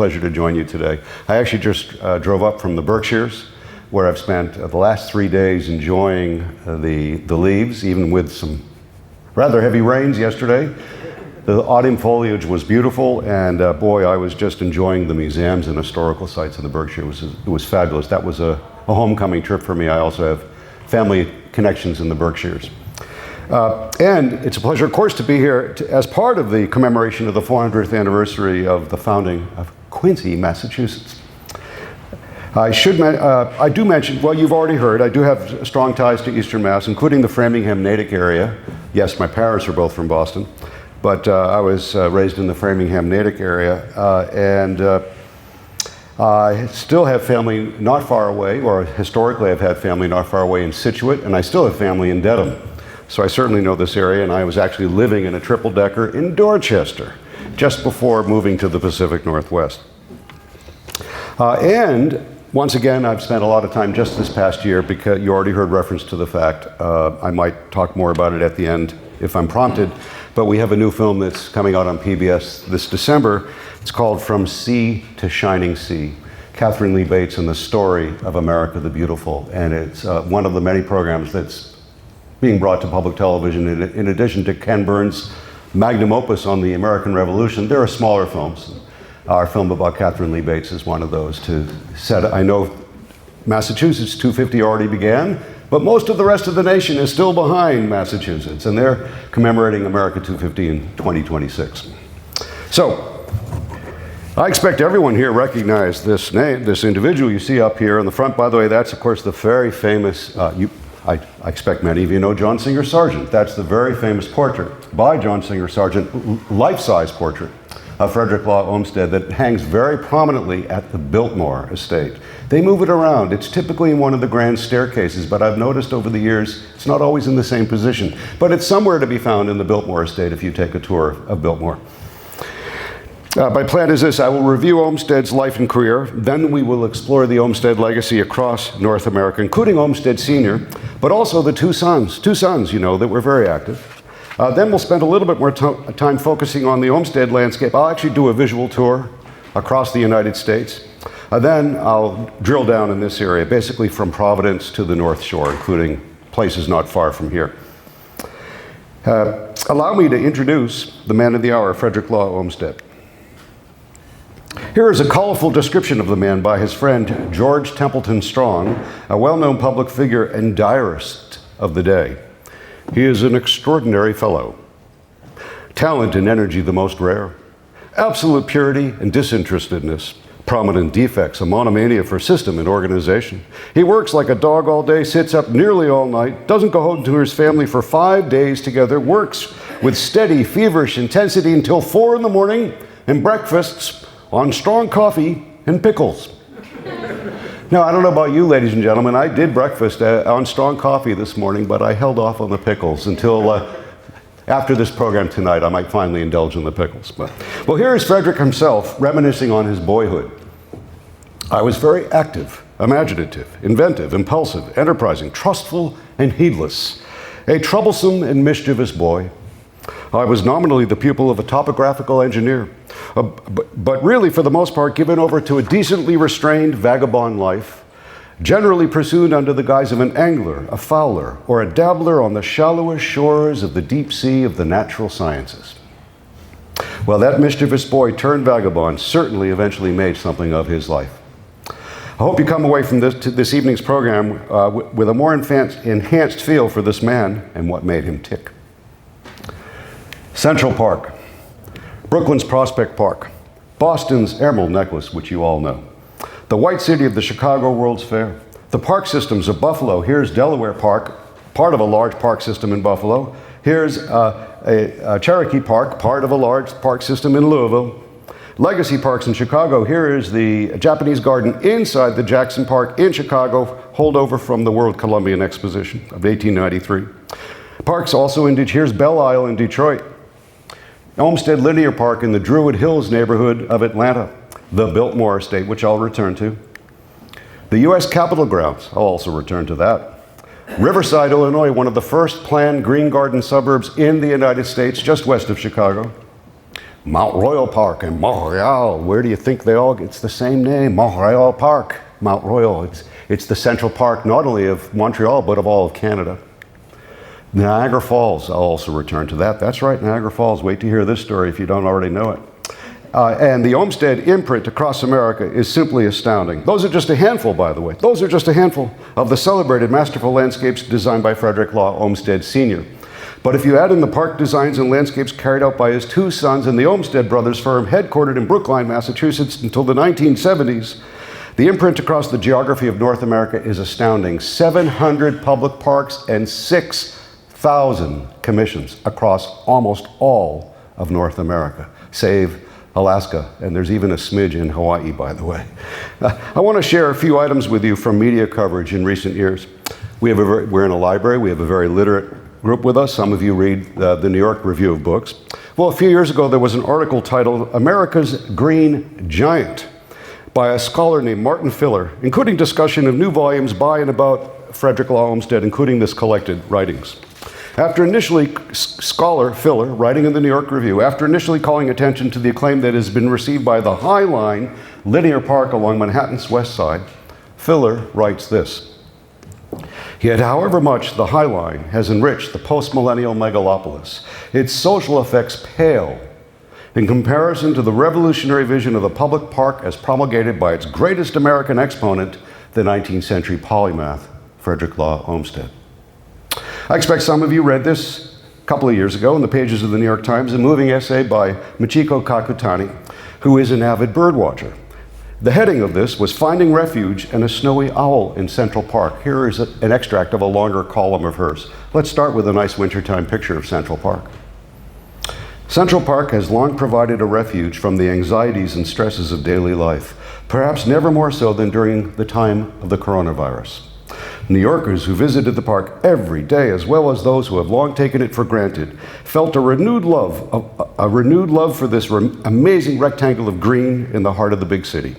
pleasure to join you today. I actually just drove up from the Berkshires, where I've spent the last 3 days enjoying the leaves, even with some rather heavy rains yesterday. The autumn foliage was beautiful, and boy, I was just enjoying the museums and historical sites in the Berkshires. It was fabulous. That was a homecoming trip for me. I also have family connections in the Berkshires. And it's a pleasure, of course, to be here as part of the commemoration of the 400th anniversary of the founding of Quincy, Massachusetts. I do mention, well, you've already heard, I do have strong ties to Eastern Mass, including the Framingham-Natick area. Yes, my parents are both from Boston, but I was raised in the Framingham-Natick area, and I still have family not far away, or historically I've had family not far away in Scituate, and I still have family in Dedham. So I certainly know this area, and I was actually living in a triple-decker in Dorchester just before moving to the Pacific Northwest. And once again, I've spent a lot of time just this past year, because you already heard reference to the fact. I might talk more about it at the end if I'm prompted, but we have a new film that's coming out on PBS this December. It's called From Sea to Shining Sea, Katharine Lee Bates and the Story of America the Beautiful. And it's one of the many programs that's being brought to public television. In addition to Ken Burns' magnum opus on the American Revolution, there are smaller films. Our film about Katharine Lee Bates is one of those to set. I know Massachusetts 250 already began, but most of the rest of the nation is still behind Massachusetts, and they're commemorating America 250 in 2026. So, I expect everyone here recognize this name, this individual you see up here in the front. By the way, that's of course the very famous, I expect many of you know John Singer Sargent. That's the very famous portrait by John Singer Sargent, life-size portrait of Frederick Law Olmsted that hangs very prominently at the Biltmore estate. They move it around. It's typically in one of the grand staircases, but I've noticed over the years it's not always in the same position. But it's somewhere to be found in the Biltmore estate if you take a tour of Biltmore. My plan is this: I will review Olmsted's life and career, then we will explore the Olmsted legacy across North America, including Olmsted Sr., but also the two sons, you know, that were very active. Then we'll spend a little bit more time focusing on the Olmsted landscape. I'll actually do a visual tour across the United States. Then I'll drill down in this area, basically from Providence to the North Shore, including places not far from here. Allow me to introduce the man of the hour, Frederick Law Olmsted. Here is a colorful description of the man by his friend George Templeton Strong, a well-known public figure and diarist of the day. He is an extraordinary fellow. Talent and energy the most rare. Absolute purity and disinterestedness. Prominent defects, a monomania for system and organization. He works like a dog all day, sits up nearly all night, doesn't go home to his family for 5 days together, works with steady, feverish intensity until 4 in the morning, and breakfasts on strong coffee and pickles. Now, I don't know about you, ladies and gentlemen. I did breakfast on strong coffee this morning, but I held off on the pickles until after this program tonight. I might finally indulge in the pickles. Well, here is Frederick himself reminiscing on his boyhood. I was very active, imaginative, inventive, impulsive, enterprising, trustful, and heedless. A troublesome and mischievous boy. I was nominally the pupil of a topographical engineer, but really, for the most part, given over to a decently restrained vagabond life, generally pursued under the guise of an angler, a fowler, or a dabbler on the shallowest shores of the deep sea of the natural sciences. Well, that mischievous boy turned vagabond certainly eventually made something of his life. I hope you come away from this evening's program with a more enhanced feel for this man and what made him tick. Central Park, Brooklyn's Prospect Park, Boston's Emerald Necklace, which you all know, the White City of the Chicago World's Fair, the park systems of Buffalo. Here's Delaware Park, part of a large park system in Buffalo. Here's a Cherokee Park, part of a large park system in Louisville. Legacy Parks in Chicago. Here is the Japanese Garden inside the Jackson Park in Chicago, holdover from the World Columbian Exposition of 1893. Parks also in Detroit. Here's Belle Isle in Detroit. Olmsted Linear Park in the Druid Hills neighborhood of Atlanta. The Biltmore Estate, which I'll return to. The U.S. Capitol grounds, I'll also return to that. Riverside, Illinois, one of the first planned green garden suburbs in the United States, just west of Chicago. Mount Royal Park and Montreal. Where do you think they all get? It's the same name, Montreal Park, Mount Royal. It's the central park not only of Montreal, but of all of Canada. Niagara Falls, I'll also return to that. That's right, Niagara Falls. Wait to hear this story if you don't already know it. And the Olmsted imprint across America is simply astounding. Those are just a handful, by the way. Those are just a handful of the celebrated masterful landscapes designed by Frederick Law Olmsted Sr. But if you add in the park designs and landscapes carried out by his two sons and the Olmsted Brothers firm, headquartered in Brookline, Massachusetts until the 1970s, the imprint across the geography of North America is astounding. 700 public parks and 6,000 commissions across almost all of North America, save Alaska, and there's even a smidge in Hawaii, by the way. I want to share a few items with you from media coverage in recent years. We're in a library, we have a very literate group with us. Some of you read the New York Review of Books. Well, a few years ago, there was an article titled America's Green Giant by a scholar named Martin Filler, including discussion of new volumes by and about Frederick Law Olmsted, including this collected writings. After initially, scholar Filler, writing in the New York Review, after initially calling attention to the acclaim that has been received by the High Line linear park along Manhattan's west side, Filler writes this: "Yet however much the High Line has enriched the post-millennial megalopolis, its social effects pale in comparison to the revolutionary vision of the public park as promulgated by its greatest American exponent, the 19th century polymath, Frederick Law Olmsted." I expect some of you read this a couple of years ago in the pages of the New York Times, a moving essay by Michiko Kakutani, who is an avid bird watcher. The heading of this was "Finding Refuge and a Snowy Owl in Central Park." Here is an extract of a longer column of hers. Let's start with a nice wintertime picture of Central Park. "Central Park has long provided a refuge from the anxieties and stresses of daily life, perhaps never more so than during the time of the coronavirus. New Yorkers who visited the park every day, as well as those who have long taken it for granted, felt a renewed love for this amazing rectangle of green in the heart of the big city.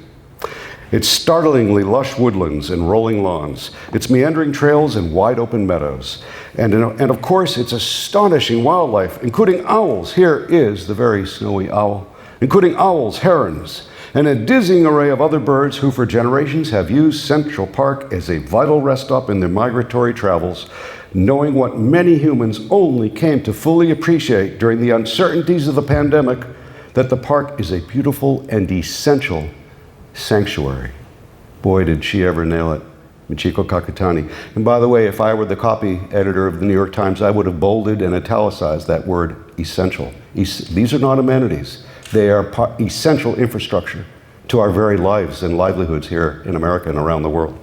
Its startlingly lush woodlands and rolling lawns, its meandering trails and wide open meadows, and of course its astonishing wildlife, including owls. Here is the very snowy owl, including owls, herons, and a dizzying array of other birds who for generations have used Central Park as a vital rest stop in their migratory travels, knowing what many humans only came to fully appreciate during the uncertainties of the pandemic, that the park is a beautiful and essential sanctuary." Boy, did she ever nail it, Michiko Kakutani. And by the way, if I were the copy editor of the New York Times, I would have bolded and italicized that word, essential. These are not amenities. They are essential infrastructure to our very lives and livelihoods here in America and around the world.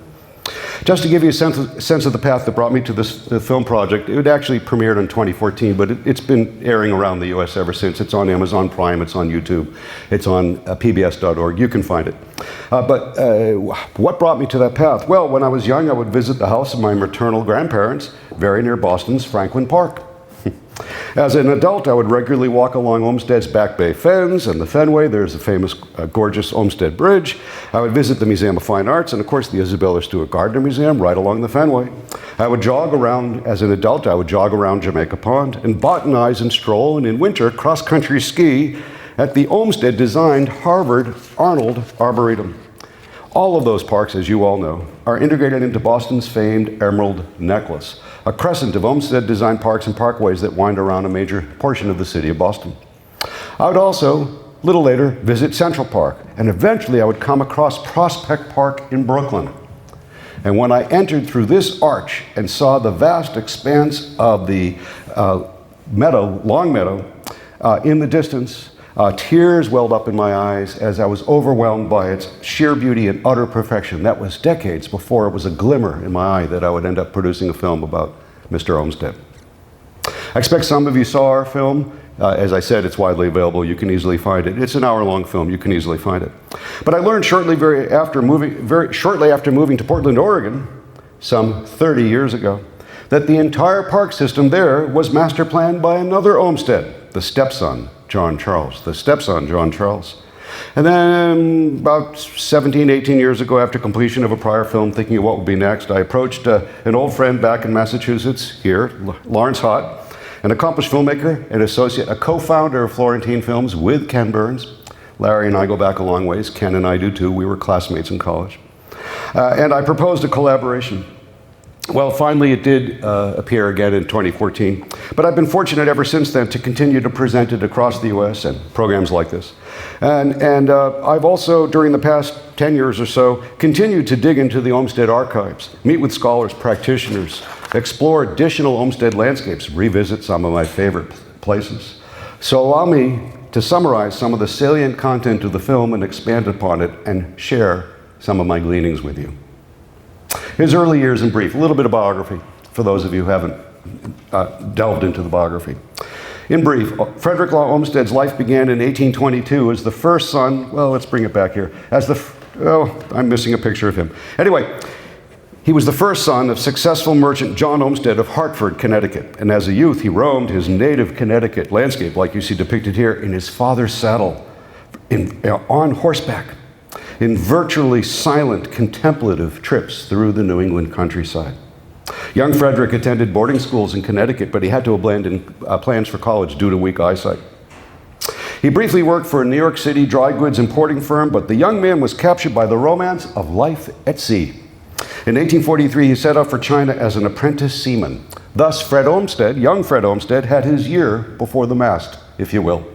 Just to give you a sense of the path that brought me to the film project, it actually premiered in 2014, but it's been airing around the US ever since. It's on Amazon Prime, it's on YouTube, it's on pbs.org, you can find it. But what brought me to that path? Well, when I was young, I would visit the house of my maternal grandparents, very near Boston's Franklin Park. As an adult, I would regularly walk along Olmsted's Back Bay Fens and the Fenway. There's a famous, gorgeous Olmsted Bridge. I would visit the Museum of Fine Arts and, of course, the Isabella Stewart Gardner Museum right along the Fenway. I would jog around, as an adult, I would jog around Jamaica Pond and botanize and stroll, and in winter, cross-country ski at the Olmsted-designed Harvard Arnold Arboretum. All of those parks, as you all know, are integrated into Boston's famed Emerald Necklace, a crescent of Olmsted-designed parks and parkways that wind around a major portion of the city of Boston. I would also, a little later, visit Central Park, and eventually I would come across Prospect Park in Brooklyn. And when I entered through this arch and saw the vast expanse of the Long Meadow in the distance, tears welled up in my eyes as I was overwhelmed by its sheer beauty and utter perfection. That was decades before it was a glimmer in my eye that I would end up producing a film about Mr. Olmsted. I expect some of you saw our film. As I said, it's widely available. You can easily find it. It's an hour-long film. You can easily find it. But I learned shortly after moving to Portland, Oregon, some 30 years ago, that the entire park system there was master planned by another Olmsted, the stepson, John Charles. And then about 17, 18 years ago, after completion of a prior film, thinking of what would be next, I approached an old friend back in Massachusetts here, Lawrence Hott, An accomplished filmmaker, an associate, a co-founder of Florentine Films with Ken Burns. Larry and I go back a long ways. Ken and I do too. We were classmates in college. And I proposed a collaboration. Well, finally it did appear again in 2014, but I've been fortunate ever since then to continue to present it across the US and programs like this. And I've also, during the past 10 years or so, continued to dig into the Olmsted archives, meet with scholars, practitioners, explore additional Olmsted landscapes, revisit some of my favorite places. So allow me to summarize some of the salient content of the film and expand upon it and share some of my gleanings with you. His early years in brief, a little bit of biography for those of you who haven't delved into the biography. In brief, Frederick Law Olmsted's life began in 1822 as the first son, well, let's bring it back here, I'm missing a picture of him. Anyway, he was the first son of successful merchant John Olmsted of Hartford, Connecticut. And as a youth, he roamed his native Connecticut landscape, like you see depicted here, in his father's saddle, on horseback, in virtually silent, contemplative trips through the New England countryside. Young Frederick attended boarding schools in Connecticut, but he had to abandon plans for college due to weak eyesight. He briefly worked for a New York City dry goods importing firm, but the young man was captured by the romance of life at sea. In 1843, he set out for China as an apprentice seaman. Thus, Fred Olmsted, young Fred Olmsted, had his year before the mast, if you will,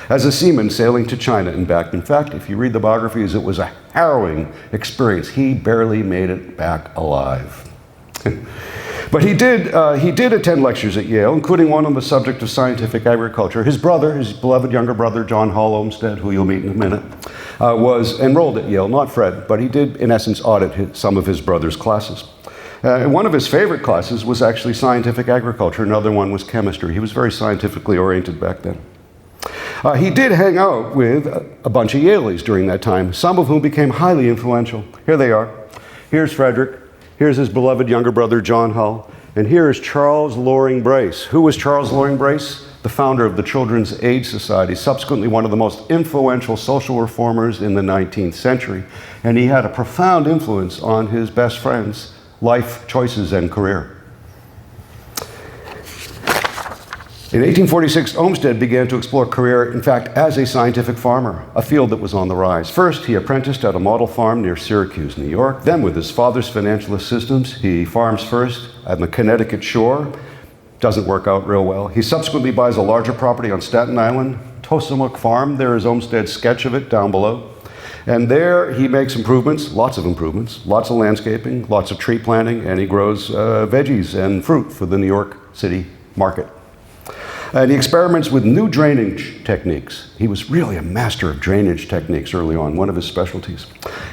as a seaman sailing to China and back. In fact, if you read the biographies, it was a harrowing experience. He barely made it back alive. But he did attend lectures at Yale, including one on the subject of scientific agriculture. His brother, his beloved younger brother, John Hall Olmsted, who you'll meet in a minute, was enrolled at Yale, not Fred, but he did, in essence, audit some of his brother's classes. One of his favorite classes was actually scientific agriculture. Another one was chemistry. He was very scientifically oriented back then. He did hang out with a bunch of Yaleys during that time, some of whom became highly influential. Here they are. Here's Frederick. Here's his beloved younger brother, John Hull. And here is Charles Loring Brace. Who was Charles Loring Brace? The founder of the Children's Aid Society, subsequently one of the most influential social reformers in the 19th century. And he had a profound influence on his best friend's life choices and career. In 1846, Olmsted began to explore career, in fact, as a scientific farmer, a field that was on the rise. First, he apprenticed at a model farm near Syracuse, New York. Then, with his father's financial assistance, he farms first on the Connecticut shore. Doesn't work out real well. He subsequently buys a larger property on Staten Island, Tosamook Farm. There is Olmsted's sketch of it down below. And there he makes improvements, lots of landscaping, lots of tree planting, and he grows veggies and fruit for the New York City market. And he experiments with new drainage techniques. He was really a master of drainage techniques early on, one of his specialties.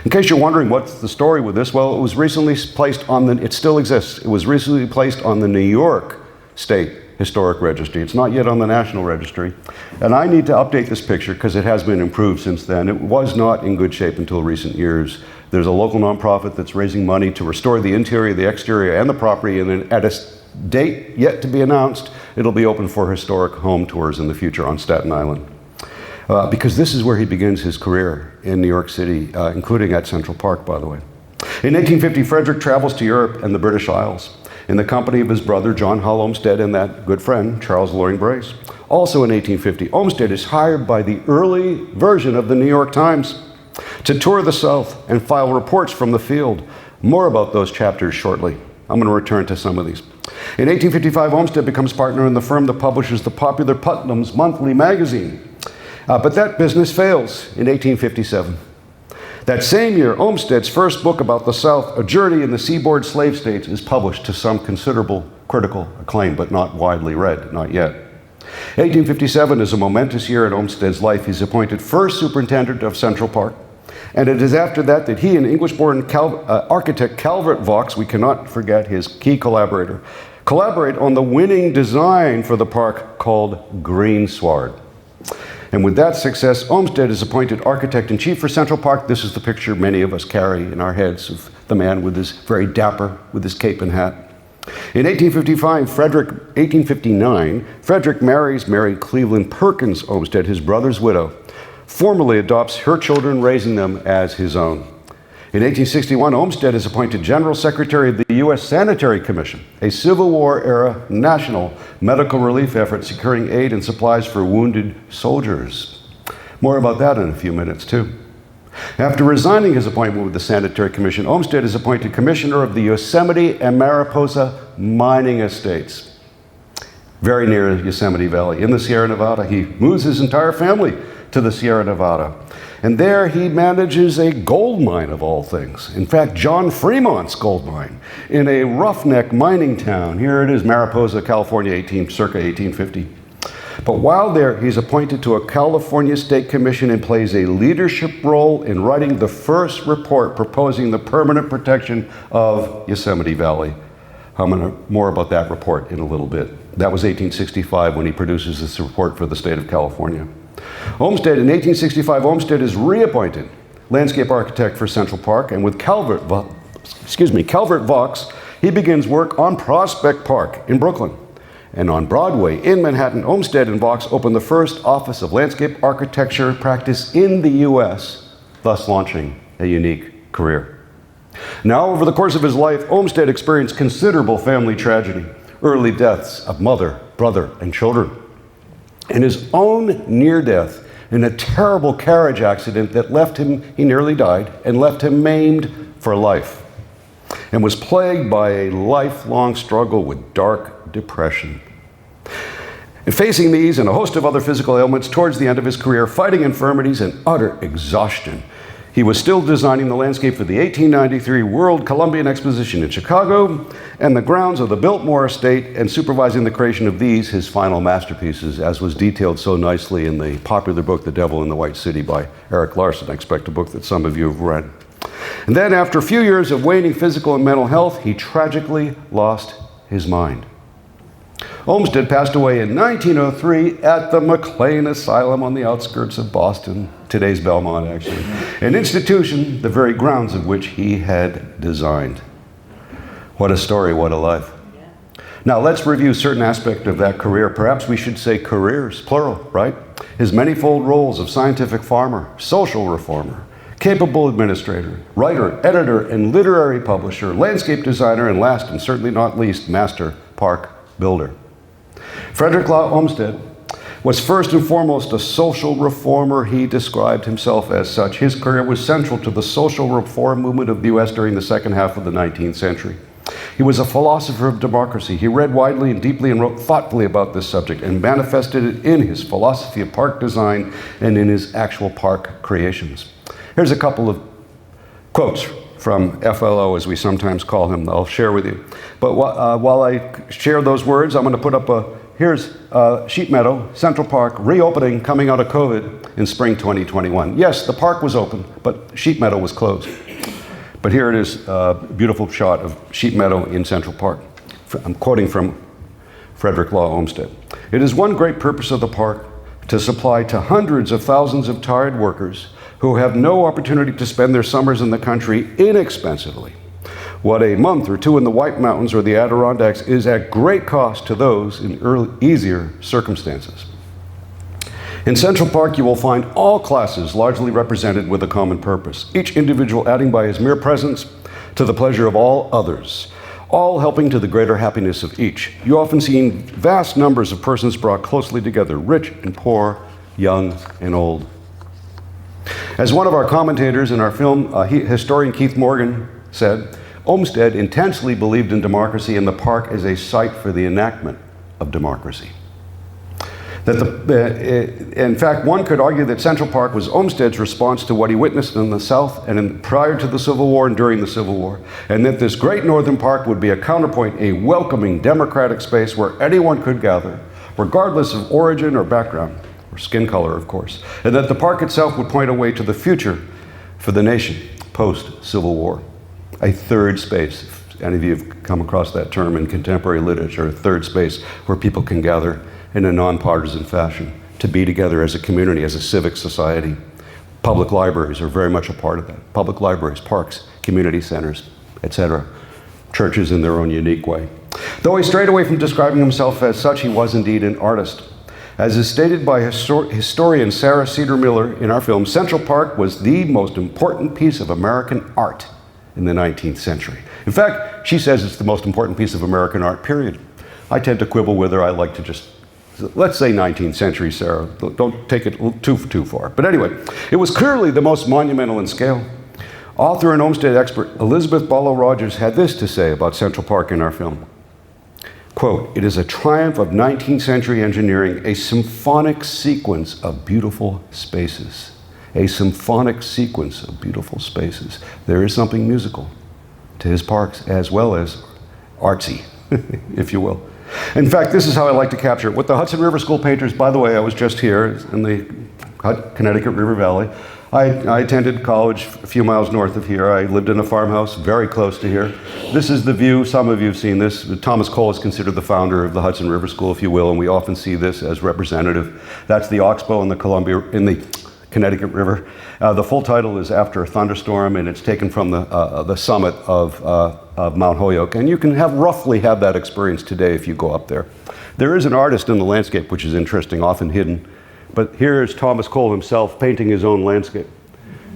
In case you're wondering what's the story with this, well, it was recently placed on it still exists. It was recently placed on the New York State Historic Registry. It's not yet on the National Registry. And I need to update this picture because it has been improved since then. It was not in good shape until recent years. There's a local nonprofit that's raising money to restore the interior, the exterior, and the property, and then at a date yet to be announced, it'll be open for historic home tours in the future on Staten Island. Because this is where he begins his career in New York City, including at Central Park, by the way. In 1850, Frederick travels to Europe and the British Isles in the company of his brother, John Hull Olmsted, and that good friend, Charles Loring Brace. Also in 1850, Olmsted is hired by the early version of the New York Times to tour the South and file reports from the field. More about those chapters shortly. I'm going to return to some of these. In 1855, Olmsted becomes partner in the firm that publishes the popular Putnam's Monthly magazine. But that business fails in 1857. That same year, Olmsted's first book about the South, A Journey in the Seaboard Slave States, is published to some considerable critical acclaim, but not widely read, not yet. 1857 is a momentous year in Olmsted's life. He's appointed first superintendent of Central Park. And it is after that that he and English-born architect Calvert Vaux, we cannot forget his key collaborator, collaborate on the winning design for the park called Greensward. And with that success, Olmsted is appointed architect-in-chief for Central Park. This is the picture many of us carry in our heads of the man with his very dapper, with his cape and hat. In 1859, Frederick marries Mary Cleveland Perkins Olmsted, his brother's widow, formally adopts her children, raising them as his own. In 1861, Olmsted is appointed General Secretary of the U.S. Sanitary Commission, a Civil War-era national medical relief effort securing aid and supplies for wounded soldiers. More about that in a few minutes, too. After resigning his appointment with the Sanitary Commission, Olmsted is appointed Commissioner of the Yosemite and Mariposa mining estates, very near Yosemite Valley in the Sierra Nevada. He moves his entire family to the Sierra Nevada. And there he manages a gold mine of all things. In fact, John Fremont's gold mine in a roughneck mining town. Here it is, Mariposa, California, circa 1850. But while there, he's appointed to a California State Commission and plays a leadership role in writing the first report proposing the permanent protection of Yosemite Valley. I'm going to more about that report in a little bit. That was 1865 when he produces this report for the state of California. Olmsted, in 1865, Olmsted is reappointed landscape architect for Central Park, and with Calvert Vaux, he begins work on Prospect Park in Brooklyn. And on Broadway in Manhattan, Olmsted and Vaux opened the first office of landscape architecture practice in the U.S., thus launching a unique career. Now, over the course of his life, Olmsted experienced considerable family tragedy, early deaths of mother, brother, and children, and his own near death in a terrible carriage accident that left him, he nearly died, and left him maimed for life, and was plagued by a lifelong struggle with dark depression. And facing these and a host of other physical ailments towards the end of his career, fighting infirmities and utter exhaustion, he was still designing the landscape for the 1893 World Columbian Exposition in Chicago and the grounds of the Biltmore Estate, and supervising the creation of these, his final masterpieces, as was detailed so nicely in the popular book, The Devil in the White City by Erik Larson. I expect a book that some of you have read. And then, after a few years of waning physical and mental health, he tragically lost his mind. Olmsted passed away in 1903 at the McLean Asylum on the outskirts of Boston, today's Belmont actually, an institution the very grounds of which he had designed. What a story, what a life. Now let's review certain aspects of that career. Perhaps we should say careers, plural, right? His manifold roles of scientific farmer, social reformer, capable administrator, writer, editor, and literary publisher, landscape designer, and last and certainly not least, master park builder. Frederick Law Olmsted was first and foremost a social reformer. He described himself as such. His career was central to the social reform movement of the U.S. during the second half of the 19th century. He was a philosopher of democracy. He read widely and deeply and wrote thoughtfully about this subject and manifested it in his philosophy of park design and in his actual park creations. Here's a couple of quotes from FLO, as we sometimes call him, I'll share with you. But while I share those words, I'm going to put up here's Sheep Meadow, Central Park, reopening coming out of COVID in spring 2021. Yes, the park was open, but Sheep Meadow was closed. But here it is, a beautiful shot of Sheep Meadow in Central Park. I'm quoting from Frederick Law Olmsted. "It is one great purpose of the park to supply to hundreds of thousands of tired workers who have no opportunity to spend their summers in the country inexpensively what a month or two in the White Mountains or the Adirondacks is at great cost to those in easier circumstances. In Central Park, you will find all classes largely represented with a common purpose, each individual adding by his mere presence to the pleasure of all others, all helping to the greater happiness of each. You often see vast numbers of persons brought closely together, rich and poor, young and old." As one of our commentators in our film, historian Keith Morgan said, Olmsted intensely believed in democracy and the park as a site for the enactment of democracy. In fact, one could argue that Central Park was Olmsted's response to what he witnessed in the South and prior to the Civil War and during the Civil War, and that this great northern park would be a counterpoint, a welcoming, democratic space where anyone could gather, regardless of origin or background, or skin color, of course, and that the park itself would point a way to the future for the nation post-Civil War. A third space, if any of you have come across that term in contemporary literature, a third space where people can gather in a nonpartisan fashion to be together as a community, as a civic society. Public libraries are very much a part of that. Public libraries, parks, community centers, etc. Churches in their own unique way. Though he strayed away from describing himself as such, he was indeed an artist. As is stated by historian Sarah Cedar Miller in our film, Central Park was the most important piece of American art in the 19th century. In fact, she says it's the most important piece of American art, period. I tend to quibble with her. I like to just, let's say 19th century, Sarah. Don't take it too far. But anyway, it was clearly the most monumental in scale. Author and Olmsted expert Elizabeth Barlow Rogers had this to say about Central Park in our film. Quote, "It is a triumph of 19th century engineering, a symphonic sequence of beautiful spaces." A symphonic sequence of beautiful spaces. There is something musical to his parks as well as artsy, if you will. In fact, this is how I like to capture it. With the Hudson River School painters, by the way, I was just here in the Connecticut River Valley. I attended college a few miles north of here. I lived in a farmhouse very close to here. This is the view. Some of you have seen this. Thomas Cole is considered the founder of the Hudson River School, if you will, and we often see this as representative. That's the Oxbow in the Connecticut River. The full title is After a Thunderstorm, and it's taken from the summit of Mount Holyoke. And you can roughly have that experience today if you go up there. There is an artist in the landscape, which is interesting, often hidden. But here is Thomas Cole himself painting his own landscape.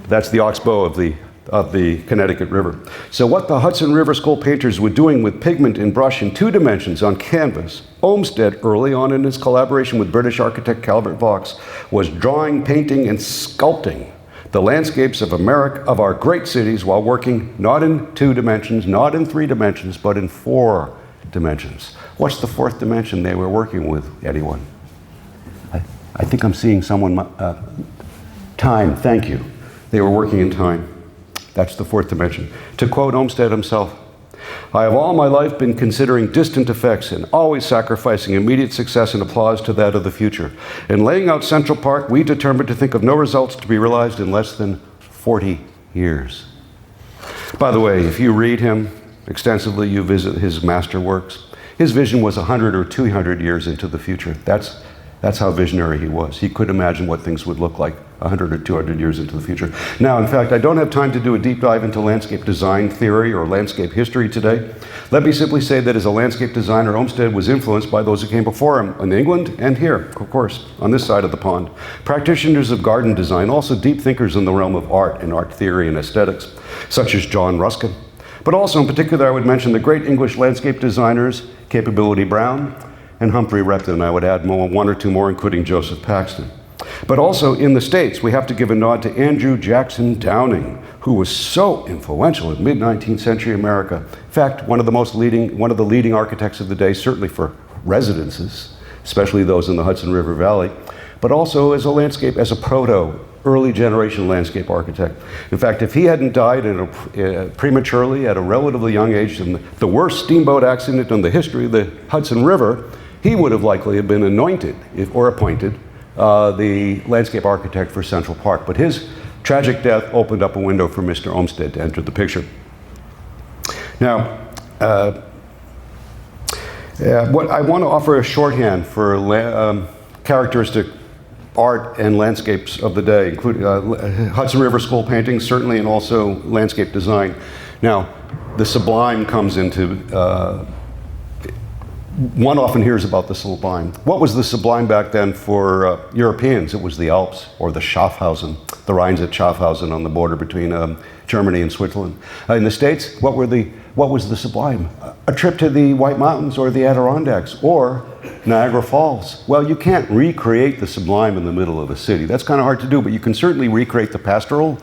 That's the Oxbow of the Connecticut River. So what the Hudson River School painters were doing with pigment and brush in 2 dimensions on canvas, Olmsted, early on in his collaboration with British architect Calvert Vaux, was drawing, painting, and sculpting the landscapes of our great cities while working not in 2 dimensions, not in 3 dimensions, but in 4 dimensions. What's the 4th dimension they were working with, anyone? I think I'm seeing someone, time, thank you. They were working in time. That's the 4th dimension. To quote Olmsted himself, "I have all my life been considering distant effects and always sacrificing immediate success and applause to that of the future. In laying out Central Park, we determined to think of no results to be realized in less than 40 years. By the way, if you read him extensively, you visit his masterworks, his vision was 100 or 200 years into the future. That's how visionary he was. He could imagine what things would look like 100 or 200 years into the future. Now, in fact, I don't have time to do a deep dive into landscape design theory or landscape history today. Let me simply say that as a landscape designer, Olmsted was influenced by those who came before him in England and here, of course, on this side of the pond. Practitioners of garden design, also deep thinkers in the realm of art and art theory and aesthetics, such as John Ruskin. But also, in particular, I would mention the great English landscape designers, Capability Brown, and Humphrey Repton. I would add 1 or 2 more, including Joseph Paxton. But also in the States, we have to give a nod to Andrew Jackson Downing, who was so influential in mid-19th century America. In fact, one of the leading architects of the day, certainly for residences, especially those in the Hudson River Valley, but also as a early generation landscape architect. In fact, if he hadn't died prematurely at a relatively young age in the worst steamboat accident in the history of the Hudson River, he would have likely have been appointed the landscape architect for Central Park. But his tragic death opened up a window for Mr. Olmsted to enter the picture. Now, what I want to offer a shorthand for characteristic art and landscapes of the day, including Hudson River School paintings, certainly, and also landscape design. Now, the sublime comes into one often hears about the sublime. What was the sublime back then for Europeans? It was the Alps or the Schaffhausen, the Rhines at Schaffhausen on the border between Germany and Switzerland. In the States, what was the sublime? A trip to the White Mountains or the Adirondacks or Niagara Falls. Well, you can't recreate the sublime in the middle of a city. That's kind of hard to do, but you can certainly recreate the pastoral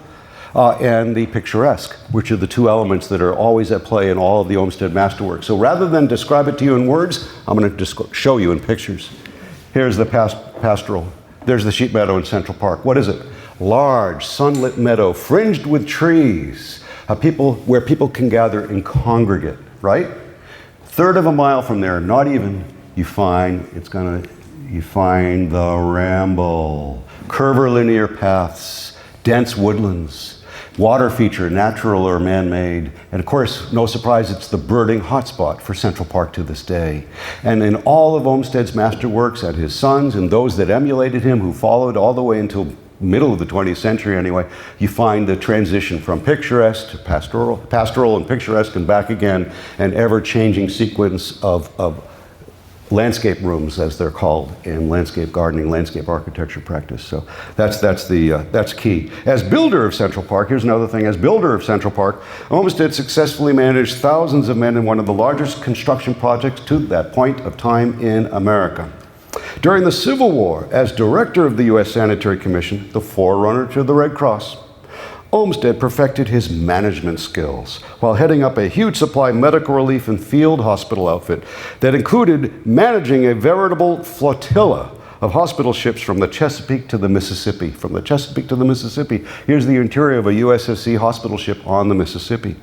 and the picturesque, which are the 2 elements that are always at play in all of the Olmsted masterwork. So rather than describe it to you in words, I'm going to just show you in pictures. Here's the pastoral. There's the sheep meadow in Central Park. What is it? Large, sunlit meadow, fringed with trees, where people can gather and congregate, right? 1/3 of a mile from there, not even, you find the ramble, curvilinear paths, dense woodlands, water feature, natural or man-made. And of course, no surprise, it's the birding hotspot for Central Park to this day. And in all of Olmsted's masterworks and his sons and those that emulated him, who followed all the way until middle of the 20th century anyway, you find the transition from picturesque to pastoral and picturesque and back again, an ever-changing sequence of landscape rooms, as they're called, in landscape gardening, landscape architecture practice. So that's key. As builder of Central Park, here's another thing. As builder of Central Park, Olmsted successfully managed thousands of men in one of the largest construction projects to that point of time in America. During the Civil War, as director of the U.S. Sanitary Commission, the forerunner to the Red Cross, Olmsted perfected his management skills while heading up a huge supply medical relief and field hospital outfit that included managing a veritable flotilla of hospital ships from the Chesapeake to the Mississippi. From the Chesapeake to the Mississippi, here's the interior of a USSC hospital ship on the Mississippi.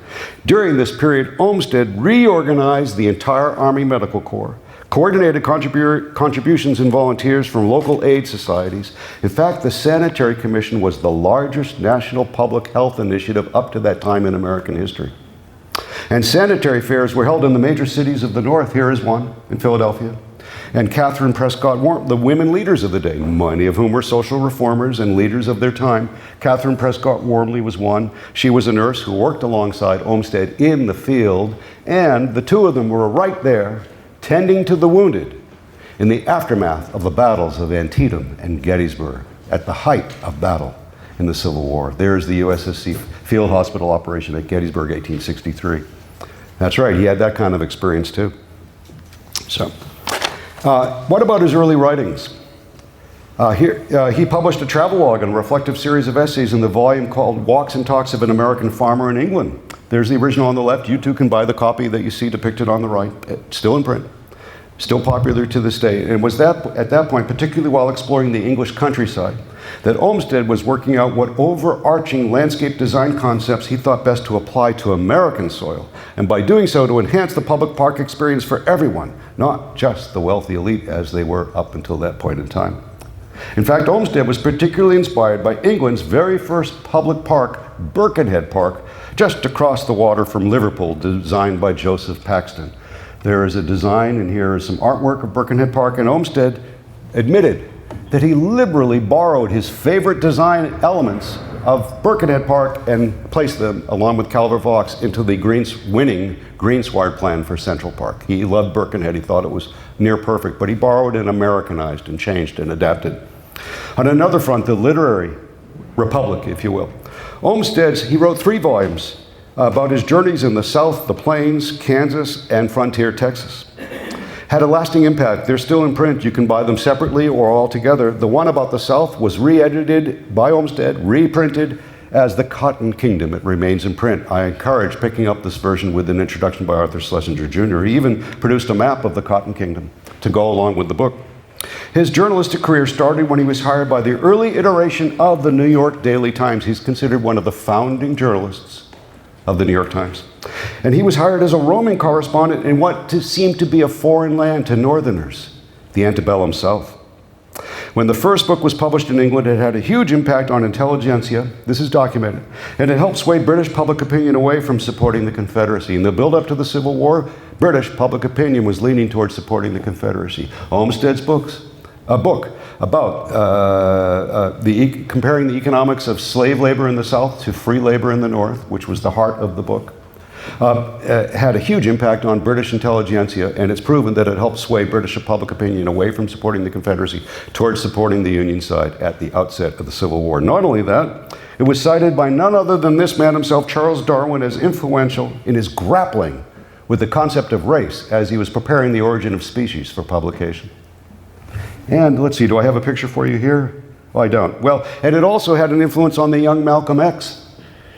During this period, Olmsted reorganized the entire Army Medical Corps, coordinated contributions and volunteers from local aid societies. In fact, the Sanitary Commission was the largest national public health initiative up to that time in American history. And sanitary fairs were held in the major cities of the North. Here is one, in Philadelphia. And Catherine Prescott Warmley, the women leaders of the day, many of whom were social reformers and leaders of their time. Catherine Prescott Warmley was one. She was a nurse who worked alongside Olmsted in the field, and the two of them were right there tending to the wounded in the aftermath of the battles of Antietam and Gettysburg, at the height of battle in the Civil War. There's the USSC field hospital operation at Gettysburg, 1863. That's right, he had that kind of experience too. So, what about his early writings? He published a travelogue and reflective series of essays in the volume called Walks and Talks of an American Farmer in England. There's the original on the left. You too can buy the copy that you see depicted on the right. It's still in print, still popular to this day. And it was at that point, particularly while exploring the English countryside, that Olmsted was working out what overarching landscape design concepts he thought best to apply to American soil, and by doing so to enhance the public park experience for everyone, not just the wealthy elite as they were up until that point in time. In fact, Olmsted was particularly inspired by England's very first public park, Birkenhead Park, just across the water from Liverpool, designed by Joseph Paxton. There is a design, and here is some artwork of Birkenhead Park, and Olmsted admitted that he liberally borrowed his favorite design elements of Birkenhead Park and placed them, along with Calvert Vaux, into the winning greensward plan for Central Park. He loved Birkenhead. He thought it was near perfect, but he borrowed and Americanized and changed and adapted. On another front, the literary republic, if you will, he wrote 3 volumes about his journeys in the South, the Plains, Kansas, and frontier Texas. Had a lasting impact. They're still in print. You can buy them separately or all together. The one about the South was re-edited by Olmsted, reprinted as The Cotton Kingdom. It remains in print. I encourage picking up this version with an introduction by Arthur Schlesinger Jr. He even produced a map of the Cotton Kingdom to go along with the book. His journalistic career started when he was hired by the early iteration of the New York Daily Times. He's considered one of the founding journalists of the New York Times. And he was hired as a roaming correspondent in what seemed to be a foreign land to Northerners, the antebellum South. When the first book was published in England, it had a huge impact on intelligentsia. This is documented. And it helped sway British public opinion away from supporting the Confederacy. In the build-up to the Civil War, British public opinion was leaning towards supporting the Confederacy. Olmsted's a book about comparing the economics of slave labor in the South to free labor in the North, which was the heart of the book, had a huge impact on British intelligentsia, and it's proven that it helped sway British public opinion away from supporting the Confederacy towards supporting the Union side at the outset of the Civil War. Not only that, it was cited by none other than this man himself, Charles Darwin, as influential in his grappling with the concept of race as he was preparing The Origin of Species for publication. And let's see, do I have a picture for you here? Oh, I don't. Well, and it also had an influence on the young Malcolm X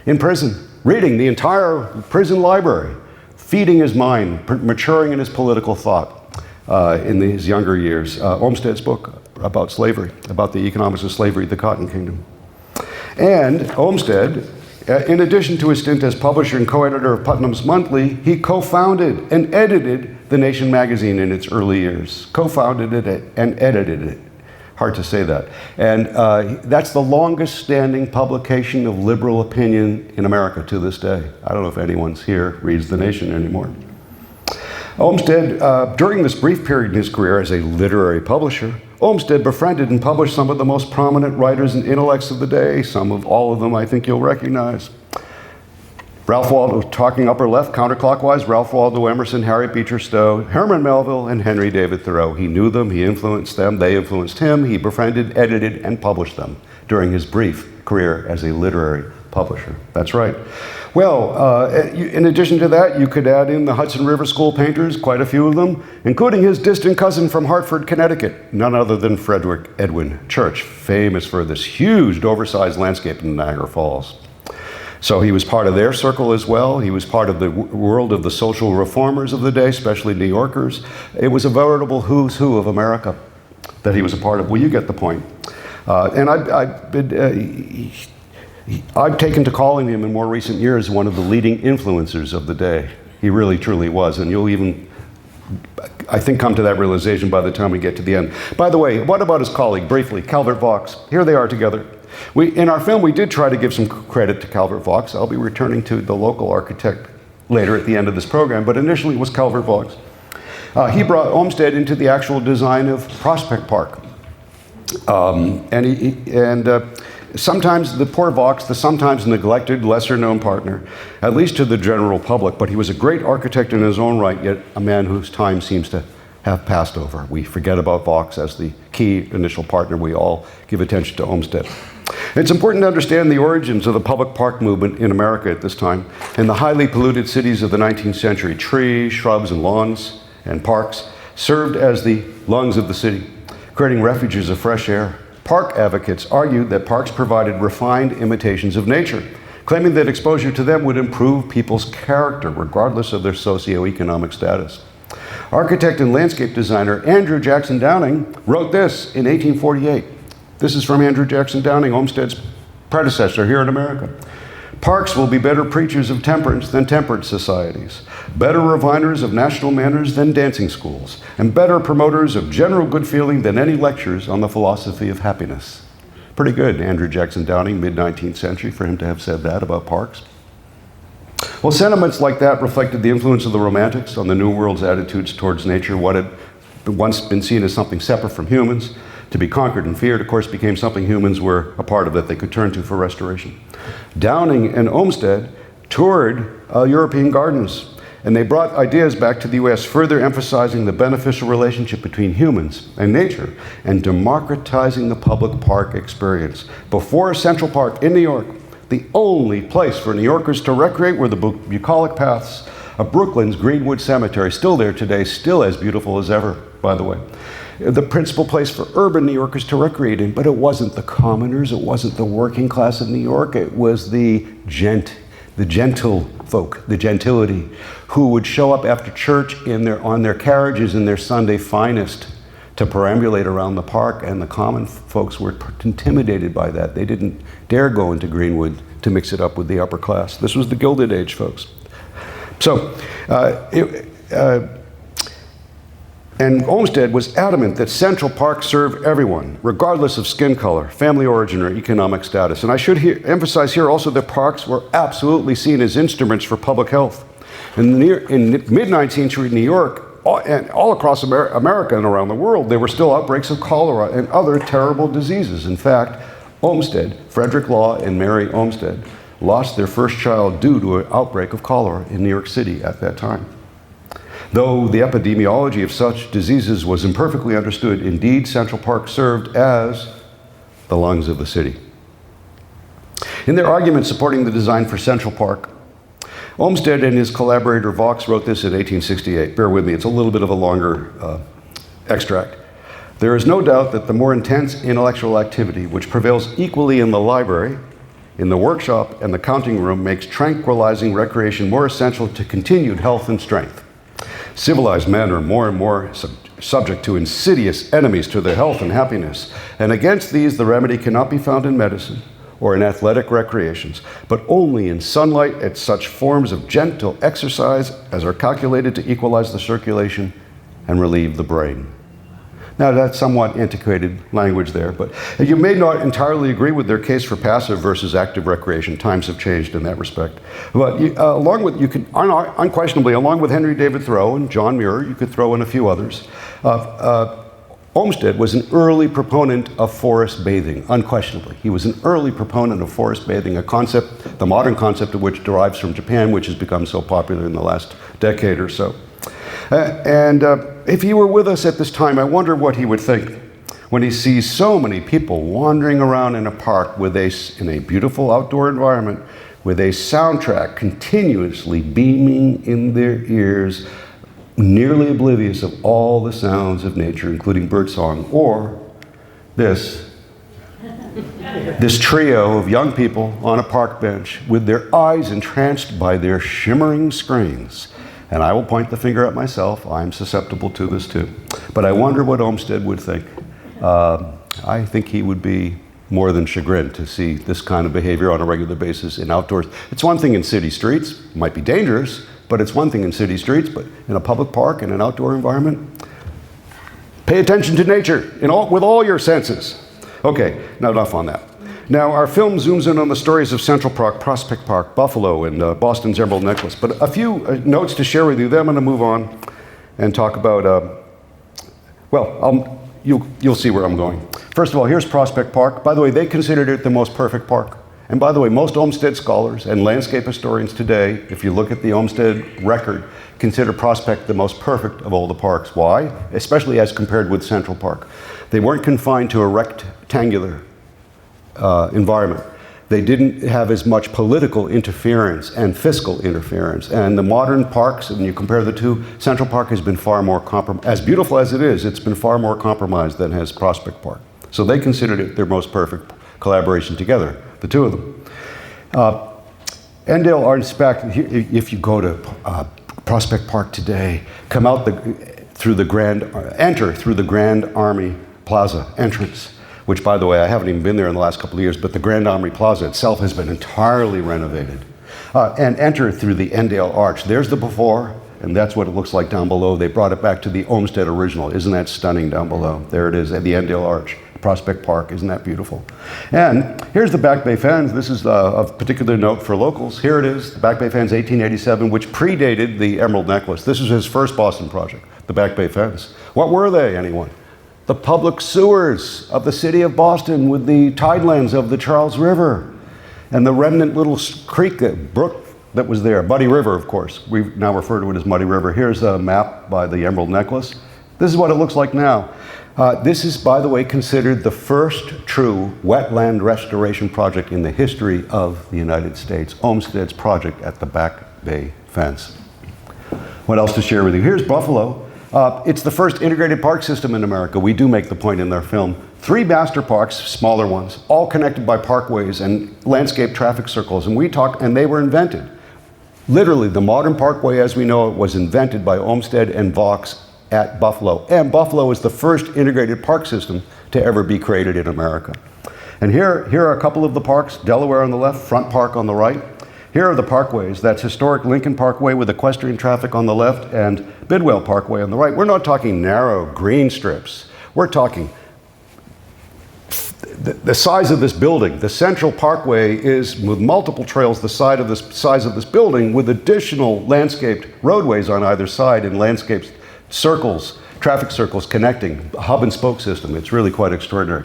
in prison, reading the entire prison library, feeding his mind, maturing in his political thought in his younger years. Olmsted's book about slavery, about the economics of slavery, The Cotton Kingdom. And Olmsted, in addition to his stint as publisher and co-editor of Putnam's Monthly, he co-founded and edited The Nation magazine in its early years. Co-founded it and edited it. Hard to say that. And that's the longest standing publication of liberal opinion in America to this day. I don't know if anyone's here reads The Nation anymore. Olmsted, during this brief period in his career as a literary publisher, Olmsted befriended and published some of the most prominent writers and intellects of the day. All of them I think you'll recognize. Ralph Waldo, talking upper left, counterclockwise, Ralph Waldo Emerson, Harriet Beecher Stowe, Herman Melville, and Henry David Thoreau. He knew them, he influenced them, they influenced him, he befriended, edited, and published them during his brief career as a literary publisher. That's right. Well, in addition to that, you could add in the Hudson River School painters, quite a few of them, including his distant cousin from Hartford, Connecticut, none other than Frederick Edwin Church, famous for this huge, oversized landscape in Niagara Falls. So he was part of their circle as well. He was part of the world of the social reformers of the day, especially New Yorkers. It was a veritable who's who of America that he was a part of. Well, you get the point. And I've taken to calling him in more recent years one of the leading influencers of the day. He really, truly was. And you'll even, I think, come to that realization by the time we get to the end. By the way, what about his colleague, briefly, Calvert Vaux? Here they are together. In our film, we did try to give some credit to Calvert Vaux. I'll be returning to the local architect later at the end of this program, but initially it was Calvert Vaux. He brought Olmsted into the actual design of Prospect Park. Sometimes the poor Vaux, the sometimes neglected, lesser-known partner, at least to the general public, but he was a great architect in his own right, yet a man whose time seems to have passed over. We forget about Vaux as the key initial partner. We all give attention to Olmsted. It's important to understand the origins of the public park movement in America at this time. In the highly polluted cities of the 19th century, trees, shrubs, and lawns and parks served as the lungs of the city, creating refuges of fresh air. Park advocates argued that parks provided refined imitations of nature, claiming that exposure to them would improve people's character, regardless of their socioeconomic status. Architect and landscape designer Andrew Jackson Downing wrote this in 1848. This is from Andrew Jackson Downing, Olmsted's predecessor here in America. Parks will be better preachers of temperance than temperance societies, better refiners of national manners than dancing schools, and better promoters of general good feeling than any lectures on the philosophy of happiness. Pretty good, Andrew Jackson Downing, mid-19th century, for him to have said that about parks. Well, sentiments like that reflected the influence of the Romantics on the New World's attitudes towards nature. What had once been seen as something separate from humans, to be conquered and feared, of course, became something humans were a part of that they could turn to for restoration. Downing and Olmsted toured European gardens, and they brought ideas back to the US, further emphasizing the beneficial relationship between humans and nature and democratizing the public park experience. Before Central Park in New York, the only place for New Yorkers to recreate were the bucolic paths of Brooklyn's Greenwood Cemetery, still there today, still as beautiful as ever, by the way. The principal place for urban New Yorkers to recreate in, but it wasn't the commoners, it wasn't the working class of New York, it was the gentle folk, the gentility, who would show up after church on their carriages in their Sunday finest to perambulate around the park, and the common folks were intimidated by that. They didn't dare go into Greenwood to mix it up with the upper class. This was the Gilded Age, folks. So, and Olmsted was adamant that Central Park serve everyone, regardless of skin color, family origin, or economic status. And I should emphasize here also that parks were absolutely seen as instruments for public health. In mid-19th century New York, and all across America and around the world, there were still outbreaks of cholera and other terrible diseases. In fact, Olmsted, Frederick Law and Mary Olmsted, lost their first child due to an outbreak of cholera in New York City at that time. Though the epidemiology of such diseases was imperfectly understood, indeed Central Park served as the lungs of the city. In their argument supporting the design for Central Park, Olmsted and his collaborator Vaux wrote this in 1868. Bear with me, it's a little bit of a longer extract. There is no doubt that the more intense intellectual activity which prevails equally in the library, in the workshop, and the counting room makes tranquilizing recreation more essential to continued health and strength. Civilized men are more and more subject to insidious enemies to their health and happiness, and against these the remedy cannot be found in medicine or in athletic recreations, but only in sunlight at such forms of gentle exercise as are calculated to equalize the circulation and relieve the brain. Now, that's somewhat antiquated language there, but you may not entirely agree with their case for passive versus active recreation. Times have changed in that respect. But unquestionably, along with Henry David Thoreau and John Muir, you could throw in a few others. Olmsted was an early proponent of forest bathing, unquestionably. He was an early proponent of forest bathing, a concept, the modern concept of which derives from Japan, which has become so popular in the last decade or so. If he were with us at this time, I wonder what he would think when he sees so many people wandering around in a park in a beautiful outdoor environment with a soundtrack continuously beaming in their ears, nearly oblivious of all the sounds of nature, including birdsong, or this trio of young people on a park bench with their eyes entranced by their shimmering screens. And I will point the finger at myself. I'm susceptible to this too. But I wonder what Olmsted would think. I think he would be more than chagrined to see this kind of behavior on a regular basis in outdoors. It's one thing in city streets, it might be dangerous, but it's one thing in city streets, but in a public park, in an outdoor environment, pay attention to nature with all your senses. Okay, now enough on that. Now, our film zooms in on the stories of Central Park, Prospect Park, Buffalo, and Boston's Emerald Necklace. But a few notes to share with you. Then I'm going to move on and talk about, you'll see where I'm going. First of all, here's Prospect Park. By the way, they considered it the most perfect park. And by the way, most Olmsted scholars and landscape historians today, if you look at the Olmsted record, consider Prospect the most perfect of all the parks. Why? Especially as compared with Central Park. They weren't confined to a rectangular environment. They didn't have as much political interference and fiscal interference. And the modern parks, when you compare the two, Central Park has been far more as beautiful as it is, it's been far more compromised than has Prospect Park. So they considered it their most perfect collaboration together, the two of them. Endale Arts, if you go to Prospect Park today, come out enter through the Grand Army Plaza entrance, which, by the way, I haven't even been there in the last couple of years, but the Grand Army Plaza itself has been entirely renovated. And enter through the Endale Arch. There's the before, and that's what it looks like down below. They brought it back to the Olmsted original. Isn't that stunning down below? There it is at the Endale Arch, Prospect Park. Isn't that beautiful? And here's the Back Bay Fens. This is of particular note for locals. Here it is, the Back Bay Fens, 1887, which predated the Emerald Necklace. This was his first Boston project, the Back Bay Fens. What were they, anyone? The public sewers of the city of Boston with the tidelands of the Charles River and the remnant little brook that was there. Muddy River, of course. We now refer to it as Muddy River. Here's a map by the Emerald Necklace. This is what it looks like now. This is, by the way, considered the first true wetland restoration project in the history of the United States, Olmsted's project at the Back Bay Fens. What else to share with you? Here's Buffalo. It's the first integrated park system in America. We do make the point in their film. 3 master parks, smaller ones, all connected by parkways and landscape traffic circles. And they were invented. Literally, the modern parkway as we know it was invented by Olmsted and Vaux at Buffalo. And Buffalo is the first integrated park system to ever be created in America. And here are a couple of the parks. Delaware on the left, Front Park on the right. Here are the parkways. That's historic Lincoln Parkway with equestrian traffic on the left and Bidwell Parkway on the right. We're not talking narrow green strips. We're talking the size of this building. The Central Parkway is, with multiple trails, the size of this building with additional landscaped roadways on either side and landscaped circles, traffic circles connecting, a hub and spoke system. It's really quite extraordinary.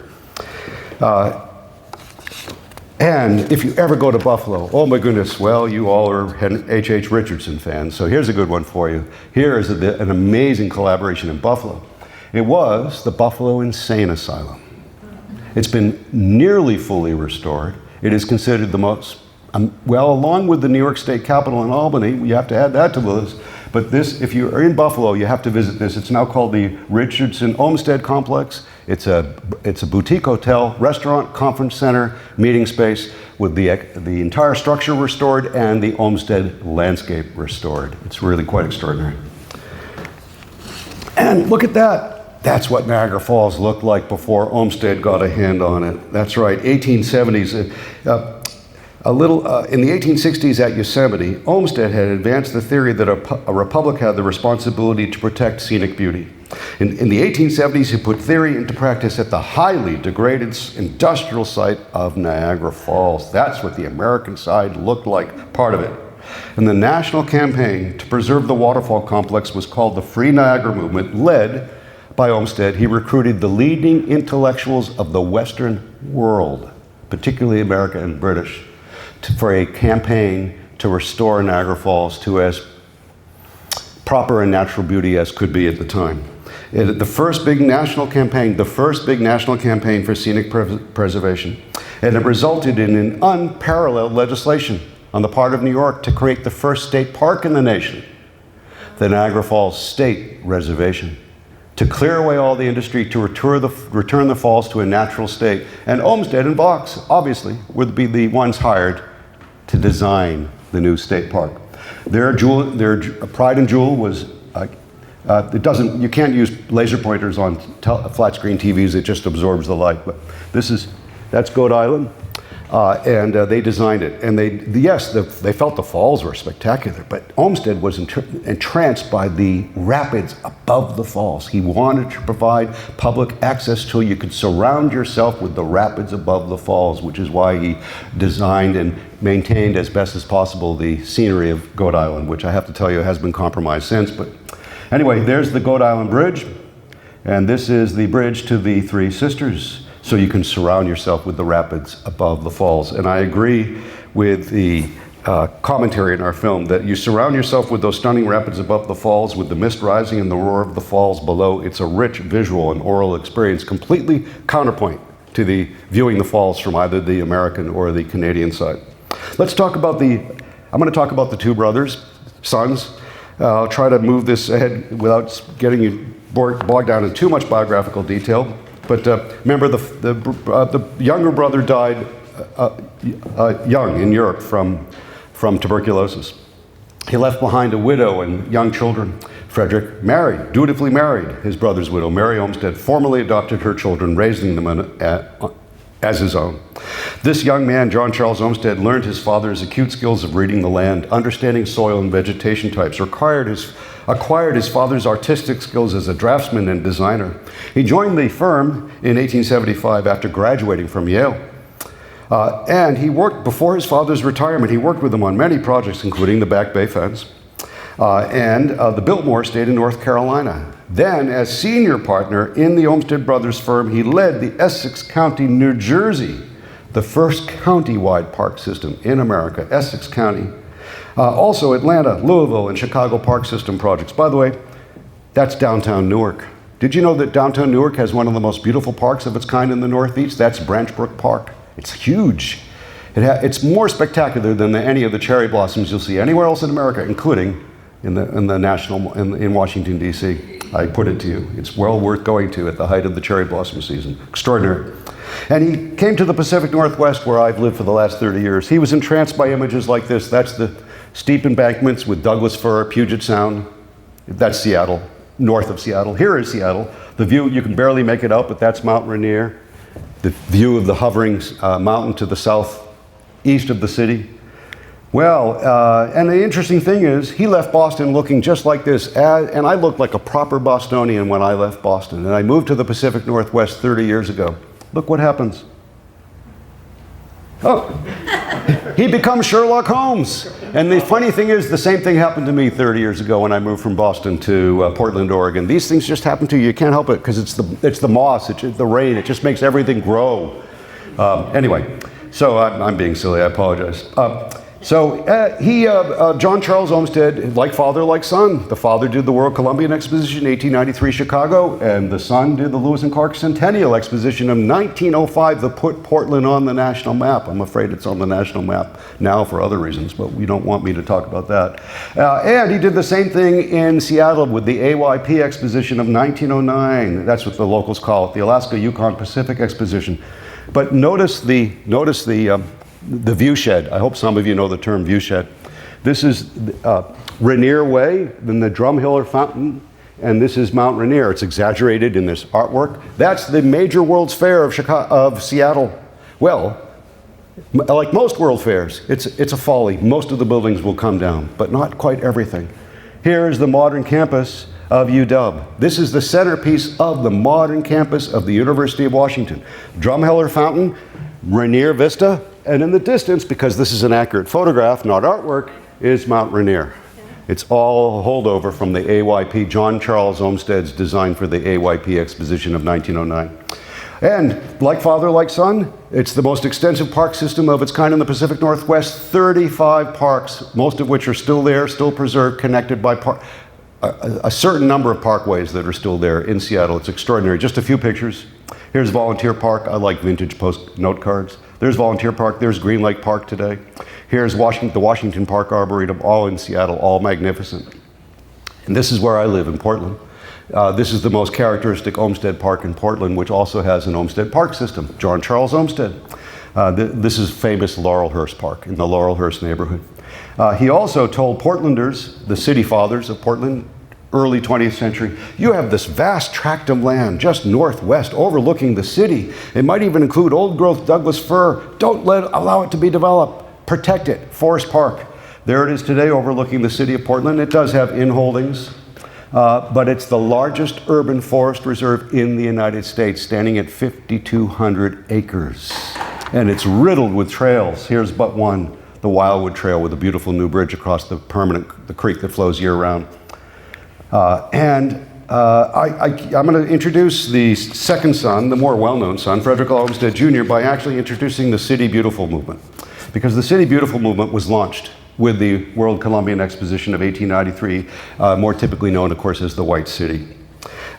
And if you ever go to Buffalo, oh my goodness, well, you all are H.H. Richardson fans, so here's a good one for you. Here is an amazing collaboration in Buffalo. It was the Buffalo Insane Asylum. It's been nearly fully restored. It is considered the most, along with the New York State Capitol in Albany, you have to add that to the list, but this, if you are in Buffalo, you have to visit this. It's now called the Richardson Olmsted Complex. It's a boutique hotel, restaurant, conference center, meeting space with the entire structure restored and the Olmsted landscape restored. It's really quite extraordinary. And look at that. That's what Niagara Falls looked like before Olmsted got a hand on it. That's right, 1870s. In the 1860s at Yosemite, Olmsted had advanced the theory that a republic had the responsibility to protect scenic beauty. In the 1870s, he put theory into practice at the highly degraded industrial site of Niagara Falls. That's what the American side looked like, part of it. And the national campaign to preserve the waterfall complex was called the Free Niagara Movement, led by Olmsted, he recruited the leading intellectuals of the Western world, particularly America and British, for a campaign to restore Niagara Falls to as proper and natural beauty as could be at the time. The first big national campaign for scenic preservation, and it resulted in an unparalleled legislation on the part of New York to create the first state park in the nation, the Niagara Falls State Reservation, to clear away all the industry, to return the falls to a natural state. And Olmsted and Vaux, obviously, would be the ones hired to design the new state park. Their pride and jewel was, you can't use laser pointers on flat screen TVs, it just absorbs the light. But that's Goat Island. And they designed it. And they felt the falls were spectacular, but Olmsted was entranced by the rapids above the falls. He wanted to provide public access till you could surround yourself with the rapids above the falls, which is why he designed and maintained as best as possible the scenery of Goat Island, which I have to tell you has been compromised since. But anyway, there's the Goat Island Bridge, and this is the bridge to the Three Sisters. So you can surround yourself with the rapids above the falls. And I agree with the commentary in our film that you surround yourself with those stunning rapids above the falls, with the mist rising and the roar of the falls below. It's a rich visual and oral experience, completely counterpoint to the viewing the falls from either the American or the Canadian side. Let's talk about I'm going to talk about the two brothers, sons. I'll try to move this ahead without getting you bogged down in too much biographical detail. But remember, the younger brother died young in Europe from tuberculosis. He left behind a widow and young children. Frederick dutifully married his brother's widow, Mary Olmsted, formally adopted her children, raising them as his own. This young man, John Charles Olmsted, learned his father's acute skills of reading the land, understanding soil and vegetation types, acquired his father's artistic skills as a draftsman and designer. He joined the firm in 1875 after graduating from Yale. And he worked, before his father's retirement, he worked with him on many projects, including the Back Bay Fence and the Biltmore Estate in North Carolina. Then, as senior partner in the Olmsted Brothers firm, he led the Essex County, New Jersey, the first county-wide park system in America, Essex County. Also Atlanta, Louisville, and Chicago park system projects. By the way, that's downtown Newark. Did you know that downtown Newark has one of the most beautiful parks of its kind in the Northeast? That's Branch Brook Park. It's huge. It's more spectacular than any of the cherry blossoms you'll see anywhere else in America, including in Washington, D.C. I put it to you. It's well worth going to at the height of the cherry blossom season. Extraordinary. And he came to the Pacific Northwest, where I've lived for the last 30 years. He was entranced by images like this. That's the steep embankments with Douglas fir, Puget Sound. That's Seattle, north of Seattle. Here is Seattle. The view, you can barely make it out, but that's Mount Rainier. The view of the hovering mountain to the southeast of the city. Well, and the interesting thing is, he left Boston looking just like this, and I looked like a proper Bostonian when I left Boston, and I moved to the Pacific Northwest 30 years ago. Look what happens. Oh, he becomes Sherlock Holmes. And the funny thing is, the same thing happened to me 30 years ago when I moved from Boston to Portland, Oregon. These things just happen to you. You can't help it, because it's the moss, it's the rain. It just makes everything grow. Anyway, so I'm being silly. I apologize. John Charles Olmsted, like father, like son. The father did the World Columbian Exposition, 1893 Chicago, and the son did the Lewis and Clark Centennial Exposition of 1905 that put Portland on the national map. I'm afraid it's on the national map now for other reasons, but you don't want me to talk about that. And he did the same thing in Seattle with the AYP Exposition of 1909. That's what the locals call it, the Alaska Yukon Pacific Exposition. But notice the view shed. I hope some of you know the term view shed. This is Rainier Way, then the Drumheller Fountain, and this is Mount Rainier. It's exaggerated in this artwork. That's the major World's Fair of Seattle. Well, like most World Fairs, it's a folly. Most of the buildings will come down, but not quite everything. Here is the modern campus of UW. This is the centerpiece of the modern campus of the University of Washington. Drumheller Fountain, Rainier Vista, and in the distance, because this is an accurate photograph, not artwork, is Mount Rainier. It's all a holdover from the AYP, John Charles Olmsted's design for the AYP exposition of 1909. And like father, like son, it's the most extensive park system of its kind in the Pacific Northwest. 35 parks, most of which are still there, still preserved, connected by a certain number of parkways that are still there in Seattle. It's extraordinary. Just a few pictures. Here's Volunteer Park. I like vintage post note cards. There's Volunteer Park. There's Green Lake Park today. Here's the Washington Park Arboretum, all in Seattle, all magnificent. And this is where I live, in Portland. This is the most characteristic Olmsted Park in Portland, which also has an Olmsted Park system, John Charles Olmsted. This is famous Laurelhurst Park in the Laurelhurst neighborhood. He also told Portlanders, the city fathers of Portland, early 20th century, you have this vast tract of land just northwest overlooking the city. It might even include old growth Douglas fir. Don't allow it to be developed. Protect it. Forest Park. There it is today overlooking the city of Portland. It does have in-holdings, but it's the largest urban forest reserve in the United States, standing at 5,200 acres. And it's riddled with trails. Here's but one, the Wildwood Trail with a beautiful new bridge across the creek that flows year-round. I'm going to introduce the second son, the more well-known son, Frederick Law Olmsted Jr., by actually introducing the City Beautiful movement. Because the City Beautiful movement was launched with the World Columbian Exposition of 1893, more typically known, of course, as the White City.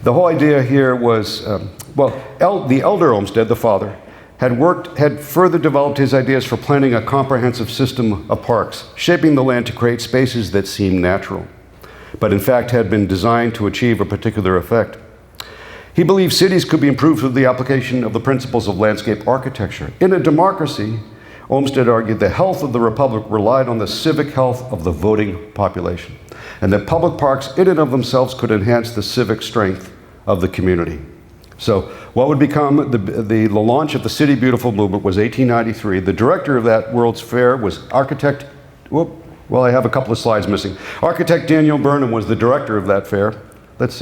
The whole idea here was, the elder Olmsted, the father, had further developed his ideas for planning a comprehensive system of parks, shaping the land to create spaces that seemed natural, but in fact had been designed to achieve a particular effect. He believed cities could be improved through the application of the principles of landscape architecture. In a democracy, Olmsted argued the health of the republic relied on the civic health of the voting population, and that public parks in and of themselves could enhance the civic strength of the community. So what would become the launch of the City Beautiful movement was 1893. The director of that World's Fair was architect, I have a couple of slides missing. Architect Daniel Burnham was the director of that fair. Let's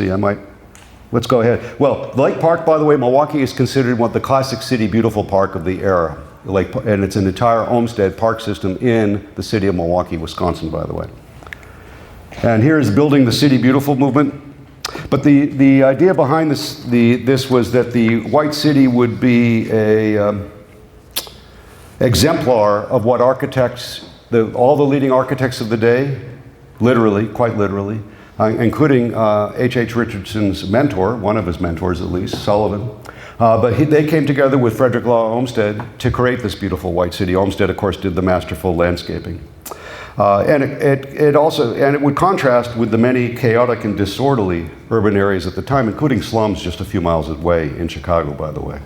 go ahead. Well, Lake Park, by the way, Milwaukee is considered one of the classic City Beautiful park of the era. And it's an entire Olmsted park system in the city of Milwaukee, Wisconsin, by the way. And here is building the City Beautiful movement. But the idea behind this was that the White City would be a exemplar of what architects, all the leading architects of the day, literally, quite literally, including H.H. Richardson's mentor, one of his mentors at least, Sullivan. They came together with Frederick Law Olmsted to create this beautiful White City. Olmsted, of course, did the masterful landscaping. And it would contrast with the many chaotic and disorderly urban areas at the time, including slums just a few miles away in Chicago, by the way.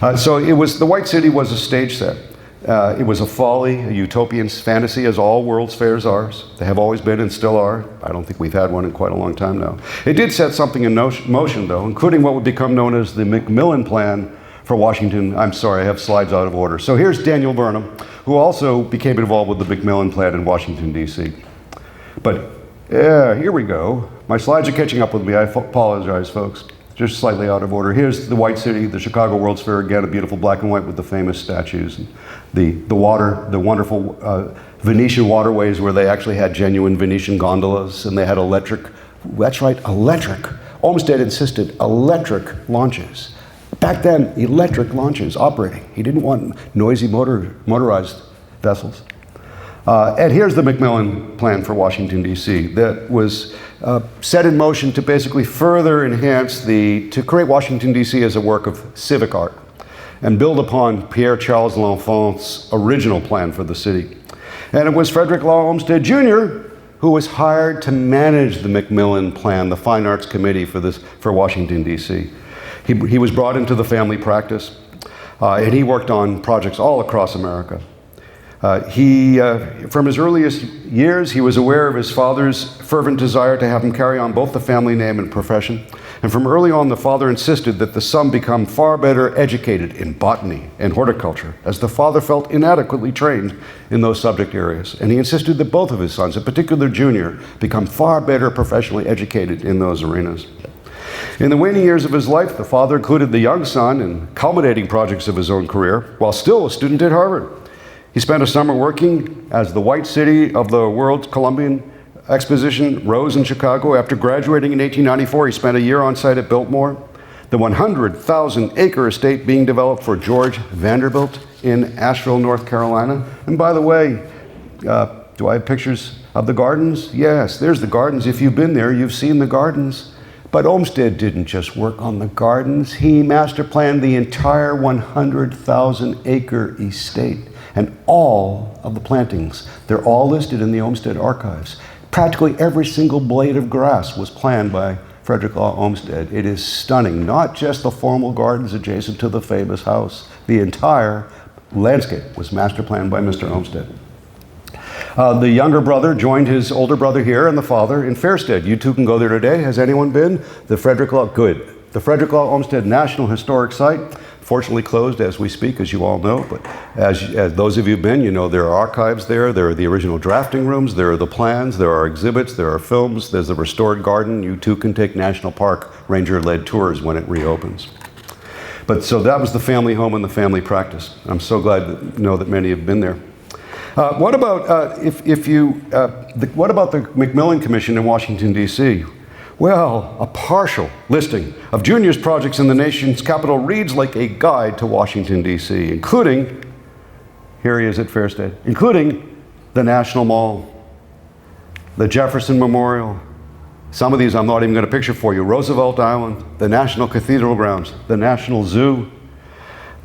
The White City was a stage set. It was a folly, a utopian fantasy, as all World's Fairs are. They have always been and still are. I don't think we've had one in quite a long time now. It did set something in motion, though, including what would become known as the McMillan Plan for Washington. I'm sorry, I have slides out of order. So here's Daniel Burnham, who also became involved with the McMillan Plan in Washington, D.C. But here we go. My slides are catching up with me. I apologize, folks. Just slightly out of order. Here's the White City, the Chicago World's Fair, again, a beautiful black and white with the famous statues. And the wonderful Venetian waterways where they actually had genuine Venetian gondolas, and they had electric, that's right, electric. Olmsted insisted electric launches. Back then, electric launches operating. He didn't want noisy motorized vessels. And here's the McMillan Plan for Washington, D.C. that was set in motion to basically further enhance to create Washington, D.C. as a work of civic art and build upon Pierre Charles L'Enfant's original plan for the city. And it was Frederick Law Olmsted Jr. who was hired to manage the McMillan Plan, the Fine Arts Committee for Washington, D.C. He was brought into the family practice, and he worked on projects all across America. From his earliest years, he was aware of his father's fervent desire to have him carry on both the family name and profession. And from early on, the father insisted that the son become far better educated in botany and horticulture, as the father felt inadequately trained in those subject areas. And he insisted that both of his sons, in particular Junior, become far better professionally educated in those arenas. In the waning years of his life, the father included the young son in culminating projects of his own career, while still a student at Harvard. He spent a summer working as the White City of the World's Columbian Exposition rose in Chicago. After graduating in 1894, he spent a year on site at Biltmore, the 100,000-acre estate being developed for George Vanderbilt in Asheville, North Carolina. And by the way, do I have pictures of the gardens? Yes, there's the gardens. If you've been there, you've seen the gardens. But Olmsted didn't just work on the gardens. He master planned the entire 100,000-acre estate and all of the plantings. They're all listed in the Olmsted archives. Practically every single blade of grass was planned by Frederick Law Olmsted. It is stunning. Not just the formal gardens adjacent to the famous house. The entire landscape was master planned by Mr. Olmsted. The younger brother joined his older brother here and the father in Fairstead. You two can go there today. Has anyone been? The Frederick Law Olmsted National Historic Site. Fortunately closed as we speak, as you all know, but as those of you have been, you know there are archives there, there are the original drafting rooms, there are the plans, there are exhibits, there are films, there's a restored garden. You too can take National Park Ranger-led tours when it reopens. But so that was the family home and the family practice. I'm so glad to know that many have been there. What about what about the Macmillan Commission in Washington, D.C.? Well, a partial listing of Junior's projects in the nation's capital reads like a guide to Washington, D.C., including, here he is at Fairstead, including the National Mall, the Jefferson Memorial. Some of these I'm not even going to picture for you. Roosevelt Island, the National Cathedral grounds, the National Zoo,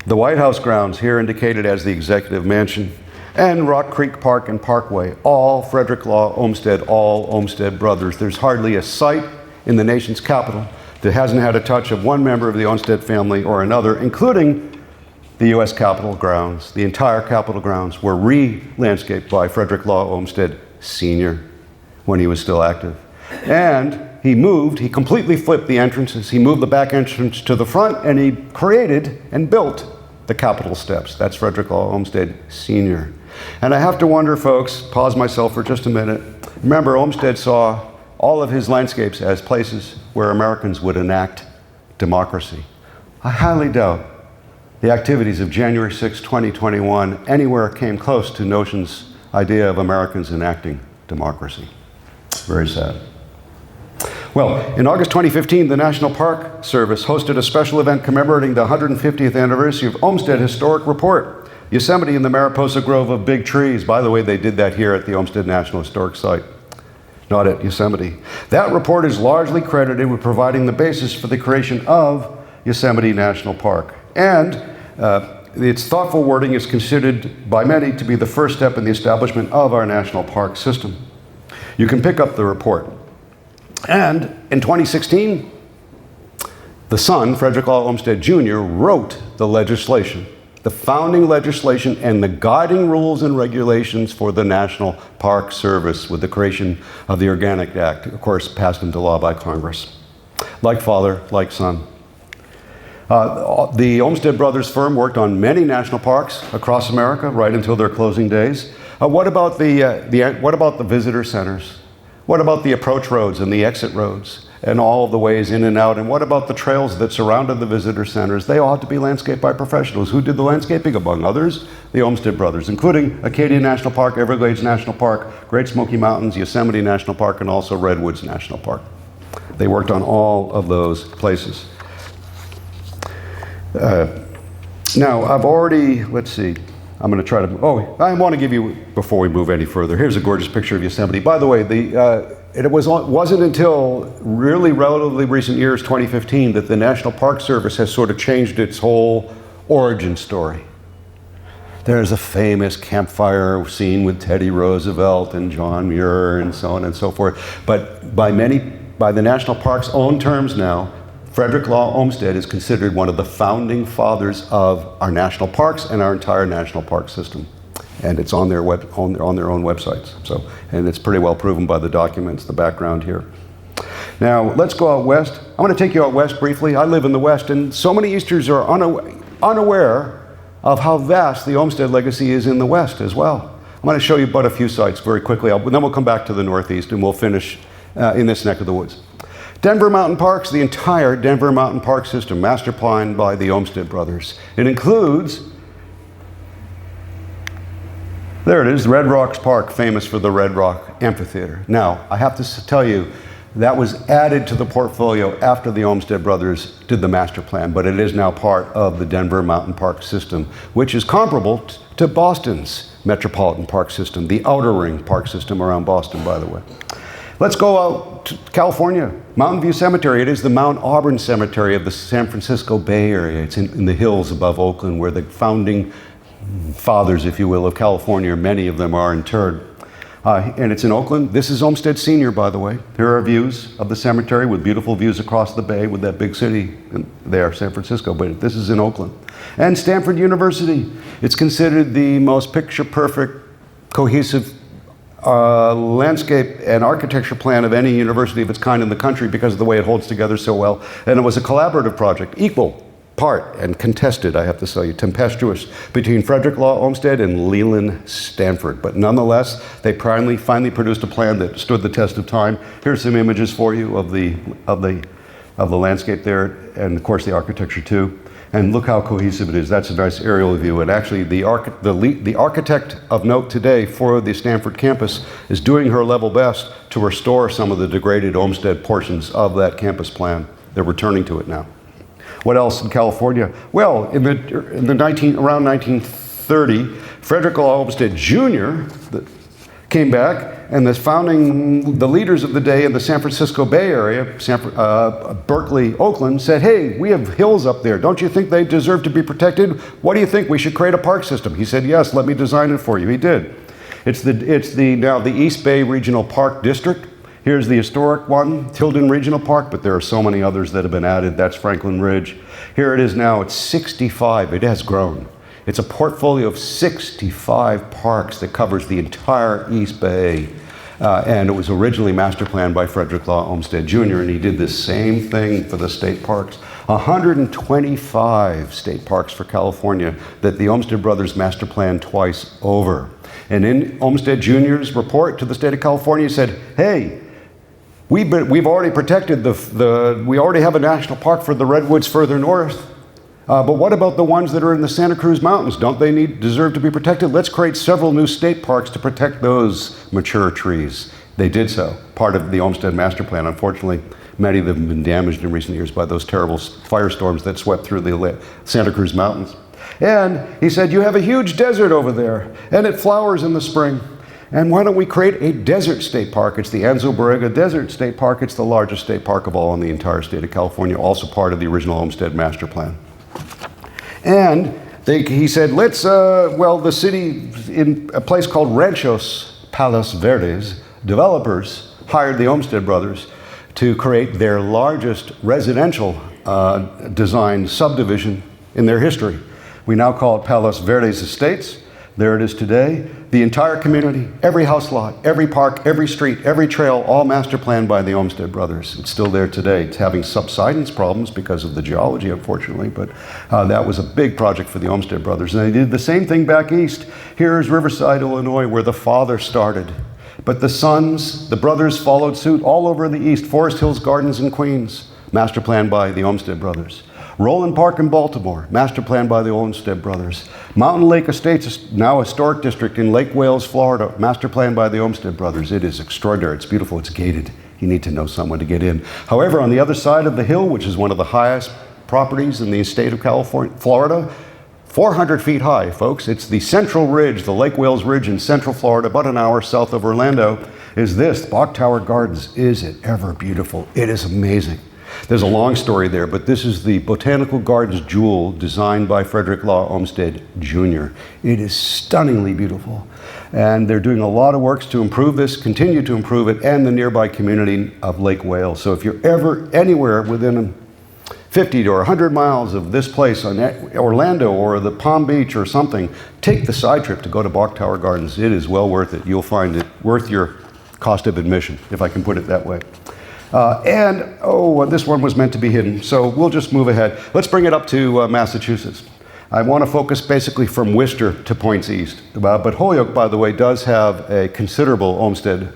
the White House grounds, here indicated as the Executive Mansion, and Rock Creek Park and Parkway, all Frederick Law Olmsted, all Olmsted brothers. There's hardly a site in the nation's capital that hasn't had a touch of one member of the Olmsted family or another, including the U.S. Capitol grounds. The entire Capitol grounds were re-landscaped by Frederick Law Olmsted Sr. when he was still active. And he completely flipped the entrances. He moved the back entrance to the front, and he created and built the Capitol steps. That's Frederick Law Olmsted Sr. And I have to wonder, folks, pause myself for just a minute. Remember, Olmsted saw all of his landscapes as places where Americans would enact democracy. I highly doubt the activities of January 6, 2021 anywhere came close to Notion's idea of Americans enacting democracy. Very sad. Well, in August 2015, the National Park Service hosted a special event commemorating the 150th anniversary of Olmsted Historic Report, Yosemite and the Mariposa Grove of Big Trees. By the way, they did that here at the Olmsted National Historic Site, not at Yosemite. That report is largely credited with providing the basis for the creation of Yosemite National Park. And its thoughtful wording is considered by many to be the first step in the establishment of our national park system. You can pick up the report. And in 2016, the son, Frederick Law Olmsted Jr., wrote the legislation, the founding legislation and the guiding rules and regulations for the National Park Service with the creation of the Organic Act, of course, passed into law by Congress. Like father, like son. The Olmsted Brothers firm worked on many national parks across America right until their closing days. What about the visitor centers? What about the approach roads and the exit roads and all of the ways in and out? And what about the trails that surrounded the visitor centers? They all had to be landscaped by professionals. Who did the landscaping? Among others, the Olmsted Brothers, including Acadia National Park, Everglades National Park, Great Smoky Mountains, Yosemite National Park, and also Redwoods National Park. They worked on all of those places. Now, I've already, let's see, I'm going to try to, I want to give you, before we move any further, here's a gorgeous picture of Yosemite. By the way, it wasn't until really relatively recent years, 2015, that the National Park Service has sort of changed its whole origin story. There's a famous campfire scene with Teddy Roosevelt and John Muir and so on and so forth. But by the National Park's own terms now, Frederick Law Olmsted is considered one of the founding fathers of our national parks and our entire national park system. And it's on their own websites. And it's pretty well proven by the documents, the background here. Now, let's go out west. I'm going to take you out west briefly. I live in the west, and so many Easters are unaware of how vast the Olmsted legacy is in the west as well. I'm going to show you but a few sites very quickly. Then we'll come back to the northeast, and we'll finish in this neck of the woods. Denver Mountain Parks, the entire Denver Mountain Park system, master planned by the Olmsted brothers. It includes There it is, Red Rocks Park, famous for the Red Rock Amphitheater. Now, I have to tell you, that was added to the portfolio after the Olmsted brothers did the master plan, but it is now part of the Denver Mountain Park system, which is comparable to Boston's Metropolitan Park System, the Outer Ring Park System around Boston, by the way. Let's go out to California. Mountain View Cemetery. It is the Mount Auburn Cemetery of the San Francisco Bay Area. It's in the hills above Oakland, where the founding fathers, if you will, of California, many of them are interred. And it's in Oakland. This is Olmsted Senior, by the way. Here are views of the cemetery with beautiful views across the bay with that big city there, San Francisco, but this is in Oakland. And Stanford University. It's considered the most picture-perfect, cohesive landscape and architecture plan of any university of its kind in the country because of the way it holds together so well. And it was a collaborative project, equal part and contested, I have to tell you, tempestuous, between Frederick Law Olmsted and Leland Stanford. But nonetheless, they finally produced a plan that stood the test of time. Here's some images for you of the landscape there, and of course the architecture too. And look how cohesive it is. That's a nice aerial view. And actually, the architect of note today for the Stanford campus is doing her level best to restore some of the degraded Olmsted portions of that campus plan. They're returning to it now. What else in California? Well, around 1930, Frederick Law Olmsted Jr. came back, and the leaders of the day in the San Francisco Bay Area, Berkeley, Oakland, said, hey, we have hills up there. Don't you think they deserve to be protected? What do you think? We should create a park system. He said, yes, let me design it for you. He did. It's now the East Bay Regional Park District. Here's the historic one, Tilden Regional Park, but there are so many others that have been added. That's Franklin Ridge. Here it is now, it's 65, it has grown. It's a portfolio of 65 parks that covers the entire East Bay. And it was originally master planned by Frederick Law Olmsted Jr., and he did the same thing for the state parks. 125 state parks for California that the Olmsted brothers master planned twice over. And in Olmsted Jr.'s report to the state of California, he said, hey, we've already protected we already have a national park for the redwoods further north. But what about the ones that are in the Santa Cruz Mountains? Don't they deserve to be protected? Let's create several new state parks to protect those mature trees. They did so, part of the Olmsted Master Plan. Unfortunately, many of them have been damaged in recent years by those terrible firestorms that swept through the Santa Cruz Mountains. And he said, you have a huge desert over there, and it flowers in the spring. And why don't we create a desert state park? It's the Anza Borrega Desert State Park. It's the largest state park of all in the entire state of California, also part of the original Olmsted Master Plan. And he said, the city, in a place called Ranchos Palos Verdes, developers hired the Olmsted brothers to create their largest residential design subdivision in their history. We now call it Palos Verdes Estates. There it is today. The entire community, every house lot, every park, every street, every trail, all master planned by the Olmsted brothers. It's still there today. It's having subsidence problems because of the geology, unfortunately, but that was a big project for the Olmsted brothers. And they did the same thing back east. Here is Riverside, Illinois, where the father started. But the sons, the brothers followed suit all over the east. Forest Hills Gardens in Queens, master planned by the Olmsted brothers. Roland Park in Baltimore, master planned by the Olmsted brothers. Mountain Lake Estates, now a historic district in Lake Wales, Florida, master planned by the Olmsted brothers. It is extraordinary. It's beautiful. It's gated. You need to know someone to get in. However, on the other side of the hill, which is one of the highest properties in the state of California, Florida, 400 feet high, folks. It's the Central Ridge, the Lake Wales Ridge in Central Florida, about an hour south of Orlando, is this, Bok Tower Gardens. Is it ever beautiful? It is amazing. There's a long story there, but this is the Botanical Gardens jewel designed by Frederick Law Olmsted Jr. It is stunningly beautiful. And they're doing a lot of works to improve this, continue to improve it, and the nearby community of Lake Wales. So if you're ever anywhere within 50 or 100 miles of this place on Orlando or the Palm Beach or something, take the side trip to go to Bok Tower Gardens. It is well worth it. You'll find it worth your cost of admission, if I can put it that way. This one was meant to be hidden, so we'll just move ahead. Let's bring it up to Massachusetts. I want to focus basically from Worcester to points east. But Holyoke, by the way, does have a considerable Olmsted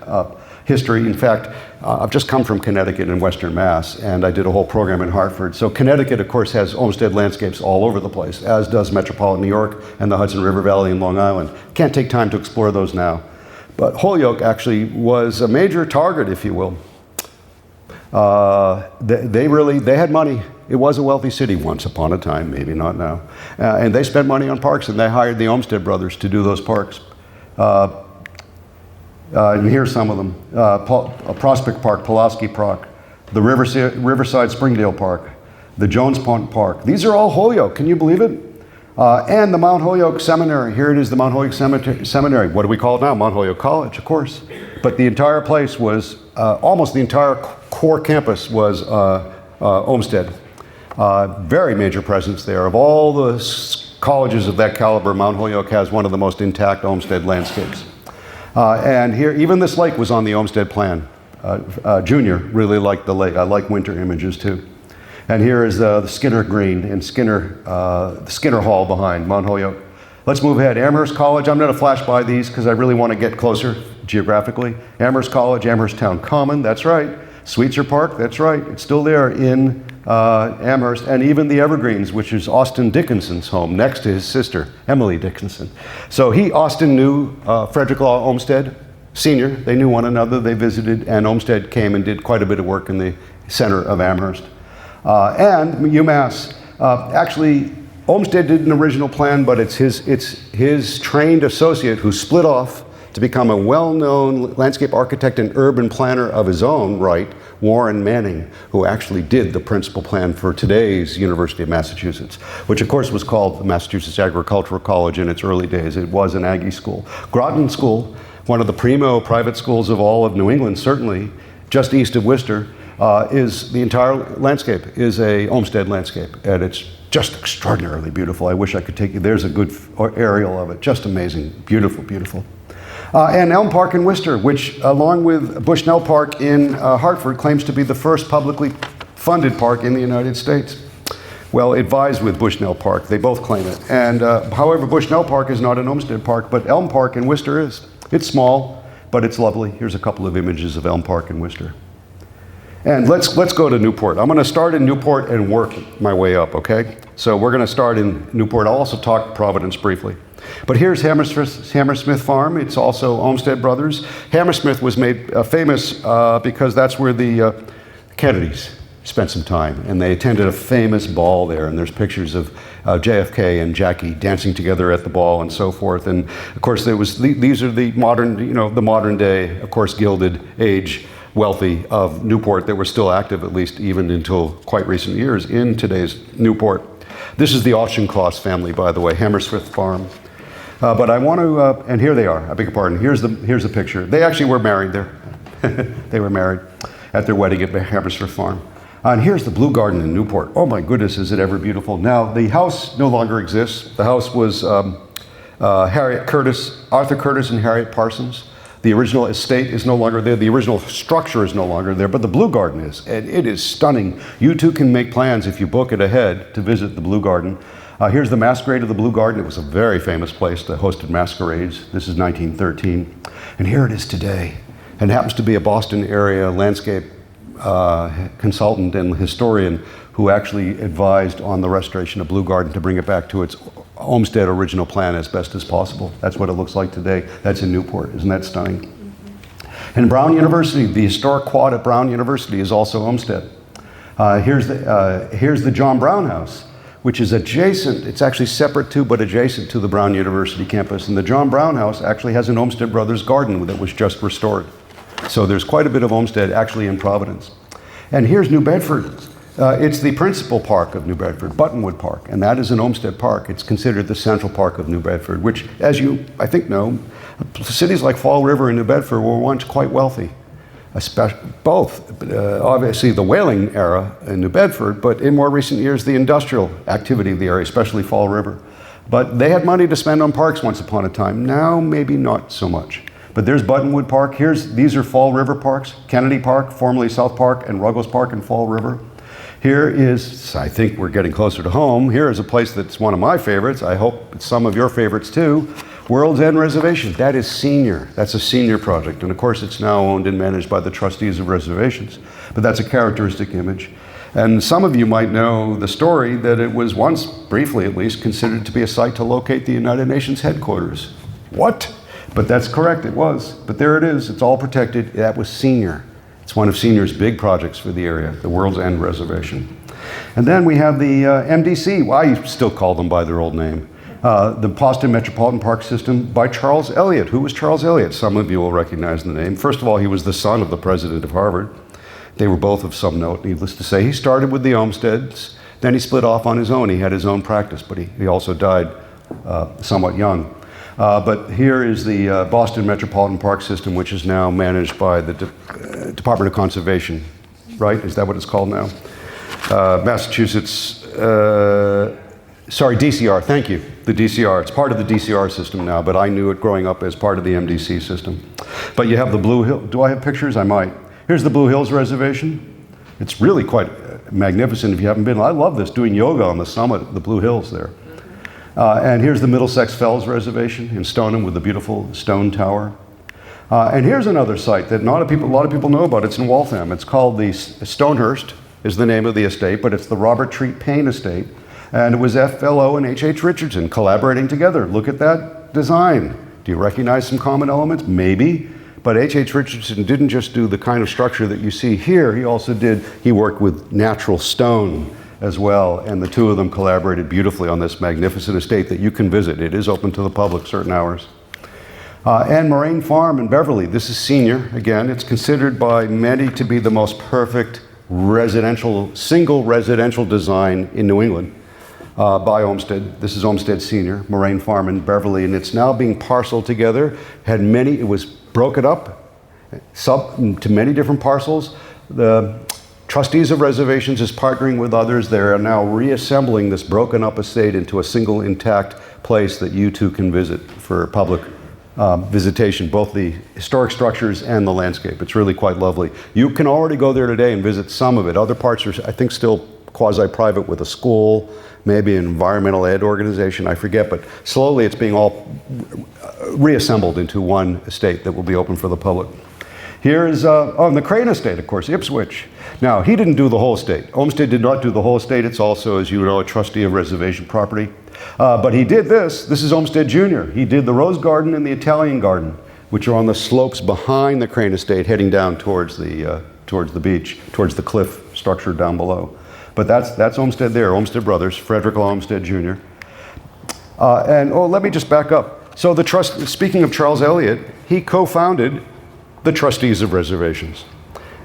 history. In fact, I've just come from Connecticut and Western Mass, and I did a whole program in Hartford. So Connecticut, of course, has homestead landscapes all over the place, as does metropolitan New York and the Hudson River Valley and Long Island. Can't take time to explore those now. But Holyoke actually was a major target, if you will. They had money. It was a wealthy city once upon a time, maybe not now. And they spent money on parks, and they hired the Olmsted brothers to do those parks. And here's some of them. Prospect Park, Pulaski Park, the Riverside Springdale Park, the Jones Pond Park. These are all Holyoke, can you believe it? And the Mount Holyoke Seminary. Here it is, the Mount Holyoke Seminary. What do we call it now? Mount Holyoke College, of course. But the entire place was, almost the entire core campus was Olmsted. Very major presence there. Of all the colleges of that caliber, Mount Holyoke has one of the most intact Olmsted landscapes. And here, even this lake was on the Olmsted plan. Junior really liked the lake. I like winter images too. And here is the Skinner Green and the Skinner Hall behind Mount Holyoke. Let's move ahead. Amherst College, I'm going to flash by these because I really want to get closer geographically. Amherst College, Amherst Town Common, that's right. Sweetser Park, that's right. It's still there in Amherst, and even the Evergreens, which is Austin Dickinson's home, next to his sister, Emily Dickinson. So Austin knew Frederick Law Olmsted Sr. They knew one another, they visited, and Olmsted came and did quite a bit of work in the center of Amherst. And UMass, actually, Olmsted did an original plan, but it's his trained associate who split off to become a well-known landscape architect and urban planner of his own right, Warren Manning, who actually did the principal plan for today's University of Massachusetts, which of course was called the Massachusetts Agricultural College in its early days. It was an Aggie school. Groton School, one of the primo private schools of all of New England, certainly, just east of Worcester, is the entire landscape is a Olmsted landscape, and it's just extraordinarily beautiful. I wish I could take you. There's a good aerial of it. Just amazing. Beautiful, beautiful. And Elm Park in Worcester, which, along with Bushnell Park in Hartford, claims to be the first publicly funded park in the United States. Well, it vies with Bushnell Park. They both claim it. And however, Bushnell Park is not an Olmsted Park, but Elm Park in Worcester is. It's small, but it's lovely. Here's a couple of images of Elm Park in Worcester. And let's go to Newport. I'm going to start in Newport and work my way up, okay? So we're going to start in Newport. I'll also talk Providence briefly. But here's Hammersmith Farm. It's also Olmsted Brothers. Hammersmith was made famous because that's where the Kennedys spent some time, and they attended a famous ball there, and there's pictures of JFK and Jackie dancing together at the ball and so forth. And of course, these are the modern, the modern day, of course, Gilded Age wealthy of Newport that were still active, at least even until quite recent years, in today's Newport. This is the Auchincloss family, by the way, Hammersmith Farm. But I want to, and here they are, I beg your pardon, here's the picture. They actually were married there. They were married at their wedding at Hammersmith Farm. And here's the Blue Garden in Newport. Oh my goodness, is it ever beautiful. Now, the house no longer exists. The house was Arthur Curtis and Harriet Parsons. The original estate is no longer there. The original structure is no longer there, but the Blue Garden is. And it is stunning. You too can make plans if you book it ahead to visit the Blue Garden. Here's the masquerade of the Blue Garden. It was a very famous place that hosted masquerades. This is 1913. And here it is today. And it happens to be a Boston area landscape consultant and historian who actually advised on the restoration of Blue Garden to bring it back to its Olmsted original plan as best as possible. That's what it looks like today. That's in Newport. Isn't that stunning? And Brown University, the historic quad at Brown University is also Olmsted. Here's the John Brown House, which is adjacent, it's actually separate to, but adjacent to the Brown University campus. And the John Brown House actually has an Olmsted Brothers garden that was just restored. So there's quite a bit of Olmsted actually in Providence. And here's New Bedford. It's the principal park of New Bedford, Buttonwood Park, and that is an Olmsted park. It's considered the central park of New Bedford, which, as you, I think, know, cities like Fall River and New Bedford were once quite wealthy. Both, obviously the whaling era in New Bedford, but in more recent years, the industrial activity of the area, especially Fall River. But they had money to spend on parks once upon a time. Now, maybe not so much. But there's Buttonwood Park. These are Fall River parks, Kennedy Park, formerly South Park, and Ruggles Park in Fall River. Here is, I think we're getting closer to home, here is a place that's one of my favorites, I hope it's some of your favorites too, World's End Reservation, that is senior. That's a senior project. And of course, it's now owned and managed by the trustees of reservations. But that's a characteristic image. And some of you might know the story that it was once, briefly at least, considered to be a site to locate the United Nations headquarters. What? But that's correct, it was. But there it is, it's all protected. That was senior. It's one of senior's big projects for the area, the World's End Reservation. And then we have the MDC. Well, I still call them by their old name. The Boston Metropolitan Park System by Charles Eliot. Who was Charles Eliot? Some of you will recognize the name. First of all, he was the son of the president of Harvard. They were both of some note, needless to say. He started with the Olmsteds, then he split off on his own. He had his own practice, but he also died somewhat young. But here is the Boston Metropolitan Park System, which is now managed by the Department of Conservation, right? Is that what it's called now? Massachusetts, sorry, DCR, thank you, the DCR. It's part of the DCR system now, but I knew it growing up as part of the MDC system. But you have the Blue Hill, do I have pictures? I might. Here's the Blue Hills Reservation. It's really quite magnificent if you haven't been. I love this, doing yoga on the summit of the Blue Hills there. And here's the Middlesex Fells Reservation in Stoneham with the beautiful stone tower. And here's another site that not a lot of people know about. It's in Waltham. It's called the Stonehurst is the name of the estate, but it's the Robert Treat Paine estate. And it was F.L.O. and H.H. Richardson collaborating together. Look at that design. Do you recognize some common elements? Maybe. But H.H. Richardson didn't just do the kind of structure that you see here. He worked with natural stone as well. And the two of them collaborated beautifully on this magnificent estate that you can visit. It is open to the public certain hours. And Moraine Farm in Beverly. This is senior. Again, it's considered by many to be the most perfect single residential design in New England. By Olmsted. This is Olmsted Senior, Moraine Farm in Beverly, and it's now being parceled together. It was broken up to many different parcels. The trustees of reservations is partnering with others. They are now reassembling this broken up estate into a single intact place that you too can visit for public visitation, both the historic structures and the landscape. It's really quite lovely. You can already go there today and visit some of it. Other parts are, I think, still quasi-private with a school, maybe an environmental ed organization, I forget, but slowly it's being all reassembled into one estate that will be open for the public. Here's on the Crane estate, of course, Ipswich. Now, he didn't do the whole estate. Olmsted did not do the whole estate. It's also, as you know, a trustee of reservation property. But he did this. This is Olmsted Jr. He did the Rose Garden and the Italian Garden, which are on the slopes behind the Crane estate, heading down towards the beach, towards the cliff structure down below. But that's Olmsted there, Olmsted Brothers, Frederick Olmsted Jr. Let me just back up. So speaking of Charles Eliot, he co-founded the Trustees of Reservations.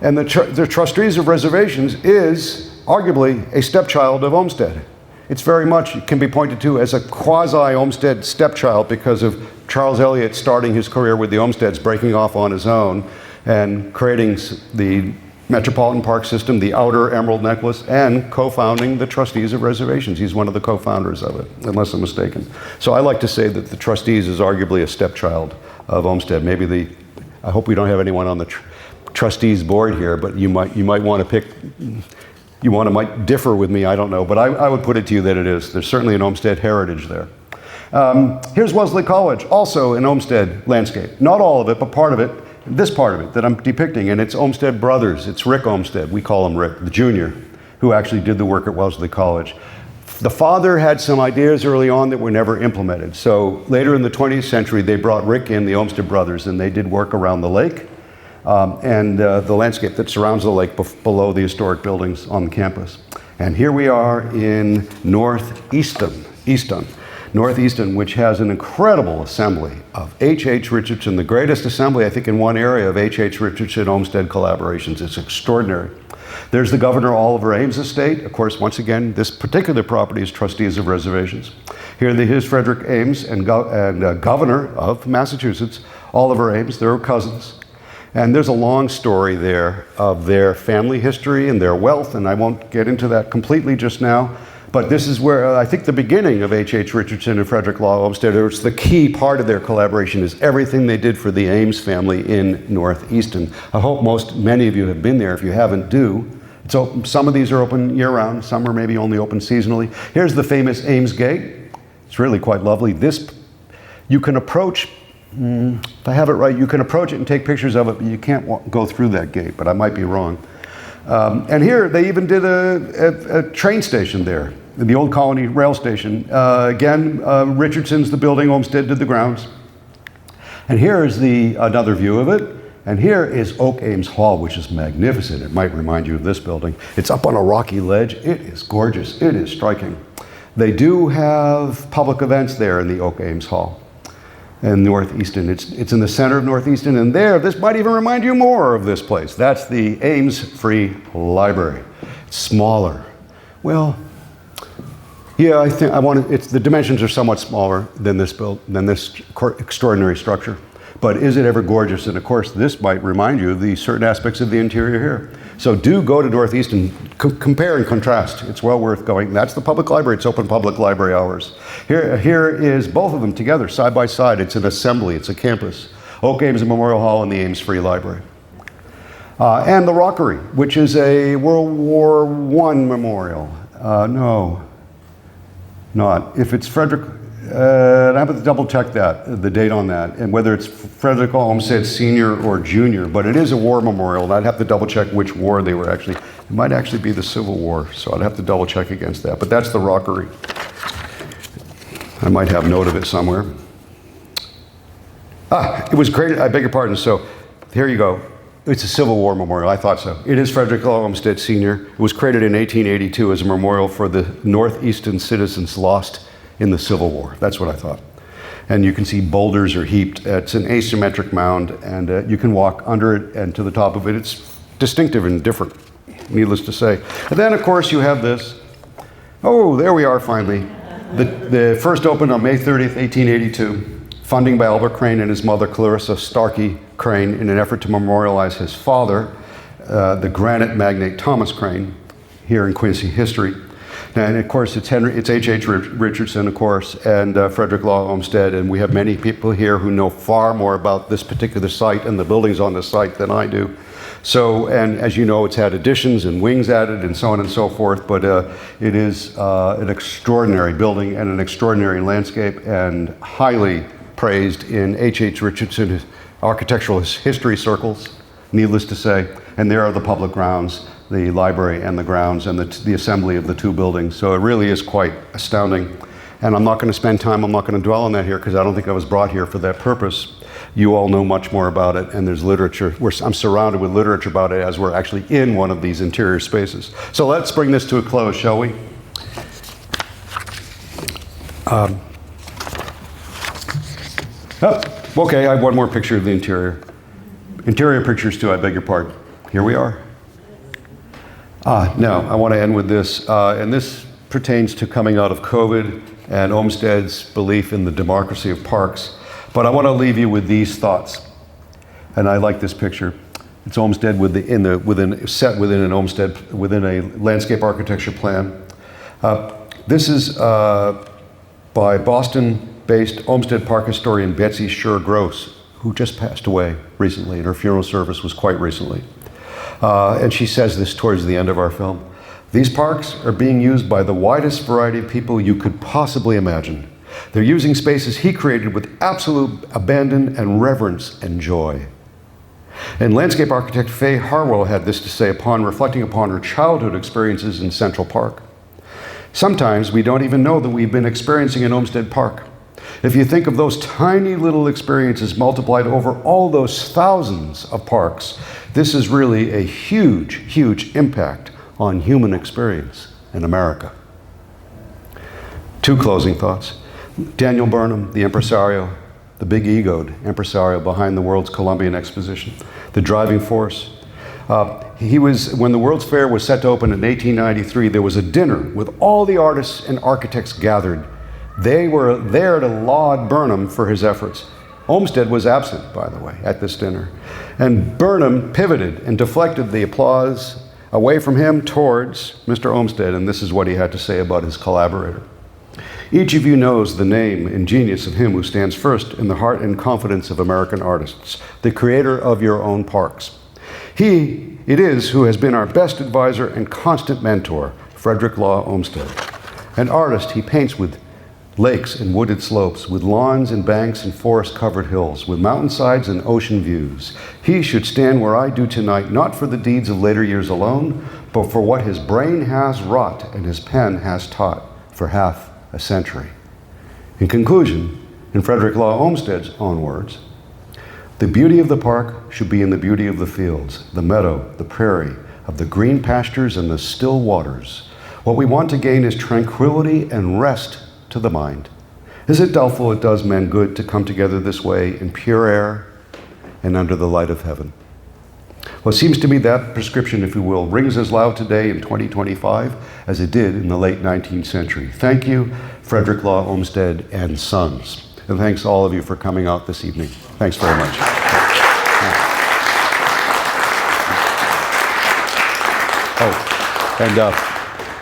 And the Trustees of Reservations is arguably a stepchild of Olmsted. It's very much, it can be pointed to as a quasi-Olmsted stepchild because of Charles Eliot starting his career with the Olmsteds, breaking off on his own and creating the Metropolitan Park System, the Outer Emerald Necklace, and co-founding the Trustees of Reservations. He's one of the co-founders of it, unless I'm mistaken. So I like to say that the Trustees is arguably a stepchild of Olmsted. I hope we don't have anyone on the Trustees board here, but you might want to might differ with me, I don't know, but I would put it to you that it is. There's certainly an Olmsted heritage there. Here's Wellesley College, also an Olmsted landscape. Not all of it, but part of it. This part of it that I'm depicting, and it's Olmsted Brothers. It's Rick Olmsted, we call him Rick, the junior, who actually did the work at Wellesley College. The father had some ideas early on that were never implemented. So later in the 20th century, they brought Rick in, the Olmsted Brothers, and they did work around the lake and the landscape that surrounds the lake below the historic buildings on the campus. And here we are in Northeaston, which has an incredible assembly of H.H. Richardson, the greatest assembly, I think, in one area of H.H. Richardson Olmsted collaborations. It's extraordinary. There's the Governor Oliver Ames estate. Of course, once again, this particular property is Trustees of Reservations. Here's Frederick Ames and Governor of Massachusetts, Oliver Ames. They're cousins. And there's a long story there of their family history and their wealth, and I won't get into that completely just now. But this is where I think the beginning of H.H. Richardson and Frederick Law Olmsted, it's the key part of their collaboration is everything they did for the Ames family in Northeaston. I hope many of you have been there. If you haven't, do. It's open, some of these are open year-round, some are maybe only open seasonally. Here's the famous Ames Gate. It's really quite lovely. This You can approach, if I have it right, you can approach it and take pictures of it, but you can't go through that gate, but I might be wrong. And here, they even did a train station there, the Old Colony Rail Station. Again, Richardson's the building, Olmsted did the grounds. And here is another view of it. And here is Oak Ames Hall, which is magnificent. It might remind you of this building. It's up on a rocky ledge. It is gorgeous. It is striking. They do have public events there in the Oak Ames Hall in Northeastern. It's in the center of Northeastern, and there, this might even remind you more of this place. That's the Ames Free Library. It's smaller. Well, yeah, I think the dimensions are somewhat smaller than this extraordinary structure. But is it ever gorgeous? And of course, this might remind you of the certain aspects of the interior here. So do go to Northeastern, compare and contrast. It's well worth going. That's the public library. It's open public library hours. Here is both of them together, side by side. It's an assembly. It's a campus. Oak Ames Memorial Hall and the Ames Free Library. And the Rockery, which is a World War I memorial. No, not. If it's Frederick, I have to double check that, the date on that, and whether it's Frederick Olmsted Sr. or Jr., but it is a war memorial, and I'd have to double check which war they were actually. It might actually be the Civil War, so I'd have to double check against that, but that's the Rockery. I might have note of it somewhere. It was created, I beg your pardon, so here you go. It's a Civil War memorial, I thought so. It is Frederick Olmsted Sr. It was created in 1882 as a memorial for the Northeastern citizens lost in the Civil War. That's what I thought. And you can see boulders are heaped. It's an asymmetric mound, and you can walk under it and to the top of it. It's distinctive and different, needless to say. And then, of course, you have this. Oh, there we are finally. The first opened on May 30th, 1882, funding by Albert Crane and his mother, Clarissa Starkey Crane, in an effort to memorialize his father, the granite magnate Thomas Crane, here in Quincy history. And of course, it's H.H. Richardson, of course, and Frederick Law Olmsted, and we have many people here who know far more about this particular site and the buildings on the site than I do. So, and as you know, it's had additions and wings added and so on and so forth, but it is an extraordinary building and an extraordinary landscape, and highly praised in H.H. Richardson architectural history circles, needless to say. And there are the public grounds, the library and the grounds, and the assembly of the two buildings. So it really is quite astounding. And I'm not going to spend time, I'm not going to dwell on that here, because I don't think I was brought here for that purpose. You all know much more about it, and there's literature. I'm surrounded with literature about it as we're actually in one of these interior spaces. So let's bring this to a close, shall we? Okay, I have one more picture of the interior. Interior pictures too, I beg your pardon. Here we are. Now, I want to end with this, and this pertains to coming out of COVID and Olmsted's belief in the democracy of parks. But I want to leave you with these thoughts. And I like this picture. It's Olmsted set within an Olmsted, within a landscape architecture plan. This is by Boston-based Olmsted Park historian Betsy Sher Gross, who just passed away recently, and her funeral service was quite recently. And she says this towards the end of our film. These parks are being used by the widest variety of people you could possibly imagine. They're using spaces he created with absolute abandon and reverence and joy. And landscape architect Faye Harwell had this to say upon reflecting upon her childhood experiences in Central Park. Sometimes we don't even know that we've been experiencing an Olmsted Park. If you think of those tiny little experiences multiplied over all those thousands of parks, this is really a huge, huge impact on human experience in America. Two closing thoughts. Daniel Burnham, the impresario, the big-egoed impresario behind the World's Columbian Exposition, the driving force. When the World's Fair was set to open in 1893, there was a dinner with all the artists and architects gathered. They were there to laud Burnham for his efforts. Olmsted was absent, by the way, at this dinner. And Burnham pivoted and deflected the applause away from him towards Mr. Olmsted, and this is what he had to say about his collaborator. Each of you knows the name and genius of him who stands first in the heart and confidence of American artists, the creator of your own parks. He it is who has been our best advisor and constant mentor, Frederick Law Olmsted. An artist, he paints with lakes and wooded slopes, with lawns and banks and forest-covered hills, with mountainsides and ocean views. He should stand where I do tonight, not for the deeds of later years alone, but for what his brain has wrought and his pen has taught for half a century. In conclusion, in Frederick Law Olmsted's own words, the beauty of the park should be in the beauty of the fields, the meadow, the prairie, of the green pastures and the still waters. What we want to gain is tranquility and rest to the mind. Is it doubtful it does men good to come together this way in pure air and under the light of heaven? Well, it seems to me that prescription, if you will, rings as loud today in 2025 as it did in the late 19th century. Thank you, Frederick Law Olmsted and Sons. And thanks all of you for coming out this evening. Thanks very much.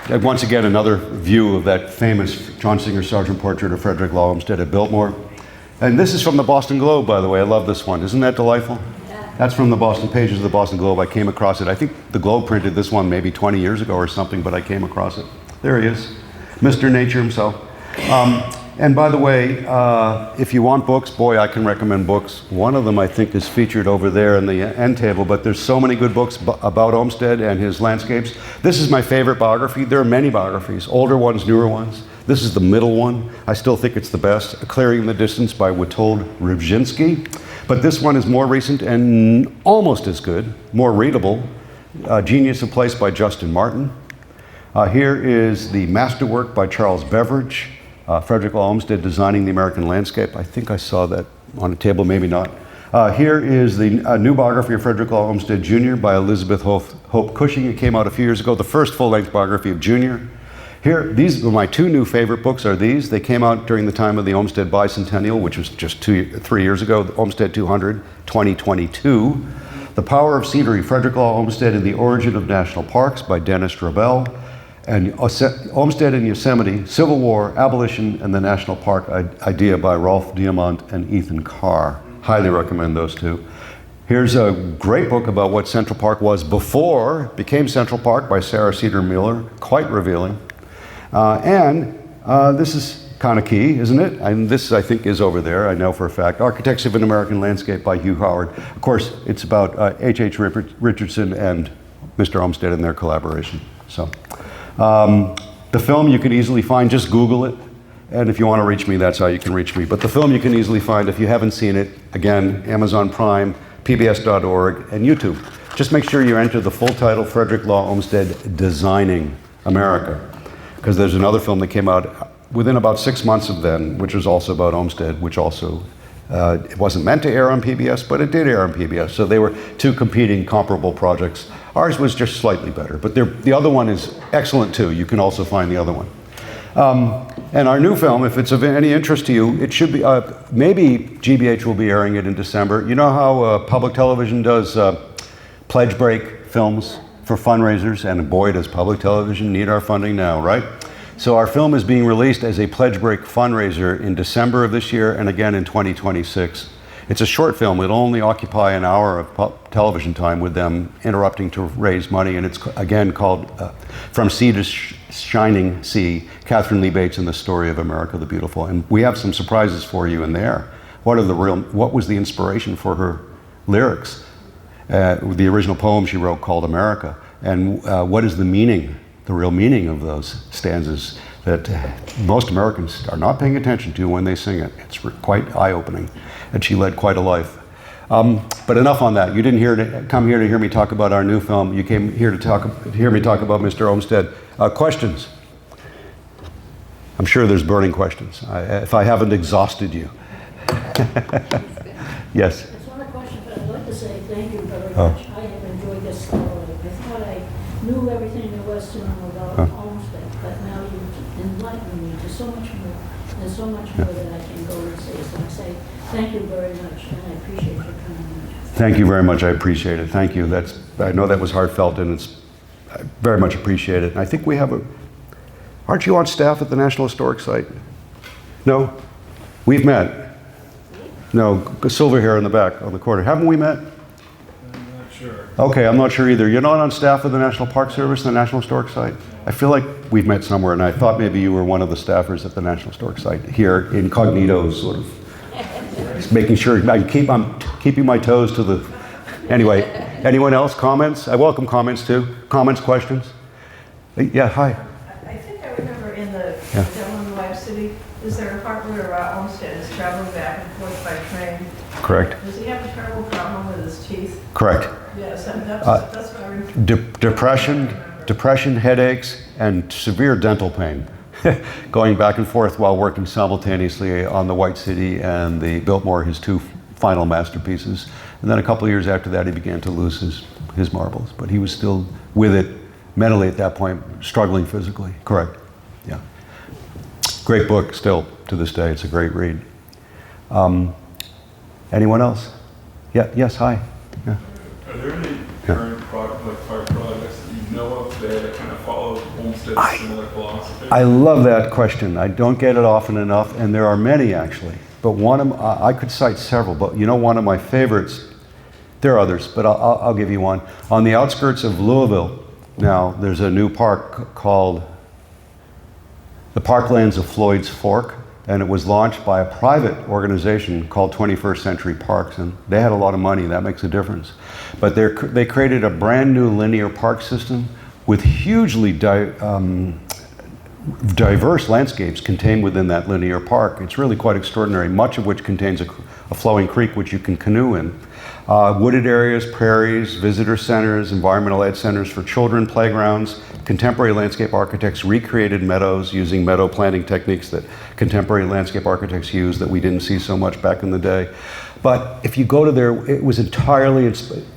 And once again, another view of that famous John Singer Sargent portrait of Frederick Law Olmsted at Biltmore. And this is from the Boston Globe, by the way. I love this one. Isn't that delightful? Yeah. That's from the Boston pages of the Boston Globe. I came across it. I think the Globe printed this one maybe 20 years ago or something, but I came across it. There he is, Mr. Nature himself. And by the way, if you want books, boy, I can recommend books. One of them, I think, is featured over there in the end table, but there's so many good books about Olmsted and his landscapes. This is my favorite biography. There are many biographies, older ones, newer ones. This is the middle one. I still think it's the best, Clearing the Distance by Witold Rybczynski. But this one is more recent and almost as good, more readable, Genius of Place by Justin Martin. Here is the masterwork by Charles Beveridge, Frederick Law Olmsted, Designing the American Landscape. I think I saw that on a table, maybe not. Here is the new biography of Frederick Law Olmsted Jr. by Elizabeth Hope Cushing. It came out a few years ago, the first full-length biography of Jr. Here, these are my two new favorite books are these. They came out during the time of the Olmsted Bicentennial, which was just 3 years ago, the Olmsted 200, 2022. The Power of Scenery, Frederick Law Olmsted and the Origin of National Parks by Dennis Drabel. And Olmsted and Yosemite, Civil War, Abolition, and the National Park Idea by Rolf Diamant and Ethan Carr. Highly recommend those two. Here's a great book about what Central Park was before it became Central Park by Sarah Cedar Mueller, quite revealing. This is kind of key, isn't it? And this, I think, is over there, I know for a fact. Architects of an American Landscape by Hugh Howard. Of course, it's about H.H. Richardson and Mr. Olmsted and their collaboration. So. The film you can easily find, just Google it. And if you want to reach me, that's how you can reach me. But the film you can easily find if you haven't seen it, again, Amazon Prime, pbs.org, and YouTube. Just make sure you enter the full title, Frederick Law Olmsted, Designing America. Because there's another film that came out within about 6 months of then, which was also about Olmsted, which also, it wasn't meant to air on PBS, but it did air on PBS. So they were two competing, comparable projects. Ours was just slightly better, but the other one is excellent too. You can also find the other one. And our new film, if it's of any interest to you, it should be, maybe GBH will be airing it in December. You know how public television does pledge break films for fundraisers, and boy, does public television need our funding now, right? So our film is being released as a pledge break fundraiser in December of this year and again in 2026. It's a short film. It'll only occupy an hour of television time with them interrupting to raise money. And it's, again, called From Sea to Shining Sea, Catherine Lee Bates and the Story of America the Beautiful. And we have some surprises for you in there. What was the inspiration for her lyrics? The original poem she wrote called America. And what is the meaning, the real meaning of those stanzas that most Americans are not paying attention to when they sing it? It's quite eye-opening. And she led quite a life. But enough on that. You didn't come here to hear me talk about our new film. You came here to hear me talk about Mr. Olmsted. Questions? I'm sure there's burning questions, if I haven't exhausted you. Yes? It's not a question, but I'd like to say thank you very much. I have enjoyed this thoroughly. I thought I knew everything there was to know about Olmsted, but now you've enlightened me to so much more. There's so much more that I can go and say. So I say thank you very much, and I appreciate your coming. Thank you very much. I appreciate it. Thank you. I know that was heartfelt, and I very much appreciate it. And I think we have aren't you on staff at the National Historic Site? No? We've met. No, silver hair in the back, on the corner. Haven't we met? I'm not sure. Okay, I'm not sure either. You're not on staff with the National Park Service, the National Historic Site? I feel like we've met somewhere, and I thought maybe you were one of the staffers at the National Historic Site here, incognito, sort of. Just making sure I'm keeping my toes to the. Anyway, anyone else? Comments? I welcome comments too. Comments, questions? Yeah, hi. I think I remember in the Devil in the Live City, is there a part where Olmsted is traveling back and forth by train? Correct. Does he have a terrible problem with his teeth? Correct. Yes, and that's what I remember. Depression, headaches, and severe dental pain. Going back and forth while working simultaneously on the White City and the Biltmore, his two final masterpieces. And then a couple of years after that, he began to lose his marbles. But he was still with it mentally at that point, struggling physically. Correct. Yeah. Great book still to this day. It's a great read. Anyone else? Yeah. Yes. Hi. Yeah. Are there any current park projects that you know of that kind of follow Olmsted's similar philosophy? I love that question. I don't get it often enough, and there are many actually. But one of I could cite several, but you know, one of my favorites. There are others, but I'll give you one. On the outskirts of Louisville, now there's a new park called the Parklands of Floyd's Fork, and it was launched by a private organization called 21st Century Parks, and they had a lot of money. That makes a difference. But they created a brand new linear park system with hugely diverse landscapes contained within that linear park. It's really quite extraordinary, much of which contains a flowing creek which you can canoe in. Wooded areas, prairies, visitor centers, environmental ed centers for children, playgrounds. Contemporary landscape architects recreated meadows using meadow planting techniques that contemporary landscape architects use that we didn't see so much back in the day. But if you go to there, it was entirely,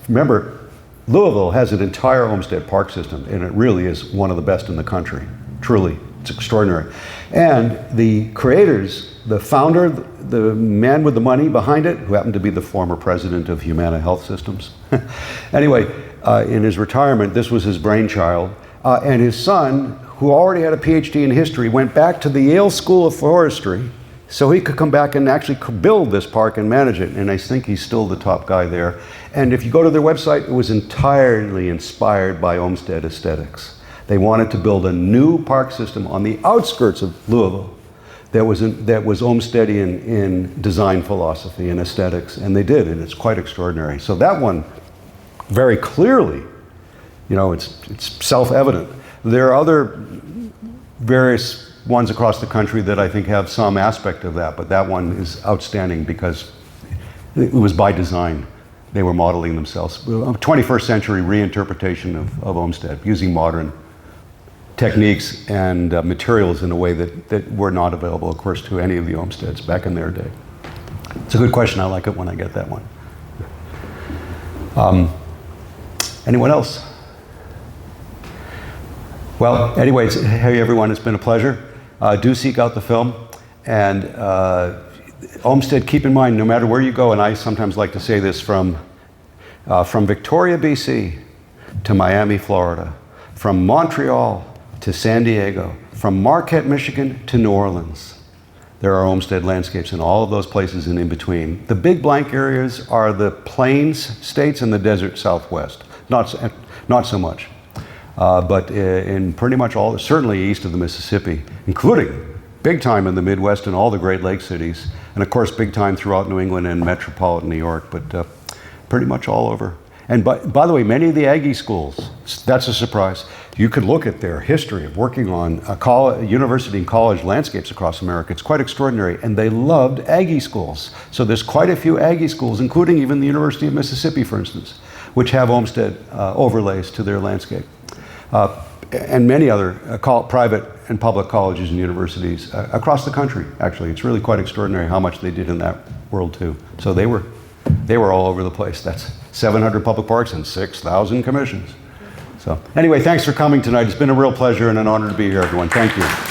remember, Louisville has an entire Olmsted park system, and it really is one of the best in the country. Truly, it's extraordinary. And the creators, the founder, the man with the money behind it, who happened to be the former president of Humana Health Systems. Anyway, in his retirement, this was his brainchild. And his son, who already had a PhD in history, went back to the Yale School of Forestry so he could come back and actually build this park and manage it. And I think he's still the top guy there. And if you go to their website, it was entirely inspired by Olmsted aesthetics. They wanted to build a new park system on the outskirts of Louisville that was Olmstedian in design philosophy and aesthetics, and they did, and it's quite extraordinary. So that one, very clearly, you know, it's self-evident. There are other various ones across the country that I think have some aspect of that, but that one is outstanding because it was by design. They were modeling themselves. 21st century reinterpretation of Olmsted, using modern techniques and materials in a way that were not available, of course, to any of the Olmsteds back in their day. It's a good question. I like it when I get that one. Anyone else? Well, anyways, hey everyone, it's been a pleasure. Do seek out the film. And Olmsted, keep in mind, no matter where you go, and I sometimes like to say this, from Victoria, BC to Miami, Florida, from Montreal to San Diego, from Marquette, Michigan to New Orleans, there are Olmsted landscapes in all of those places and in between. The big blank areas are the plains states and the desert Southwest. Not so much. But in pretty much all, certainly east of the Mississippi, including big time in the Midwest and all the Great Lakes cities, and of course big time throughout New England and metropolitan New York, but pretty much all over. And by the way, many of the Aggie schools, that's a surprise. You could look at their history of working on university and college landscapes across America. It's quite extraordinary, and they loved Aggie schools. So there's quite a few Aggie schools, including even the University of Mississippi, for instance, which have Olmsted overlays to their landscape. And many other private and public colleges and universities across the country, actually. It's really quite extraordinary how much they did in that world, too. So they were all over the place. That's 700 public parks and 6,000 commissions. So anyway, thanks for coming tonight. It's been a real pleasure and an honor to be here, everyone. Thank you.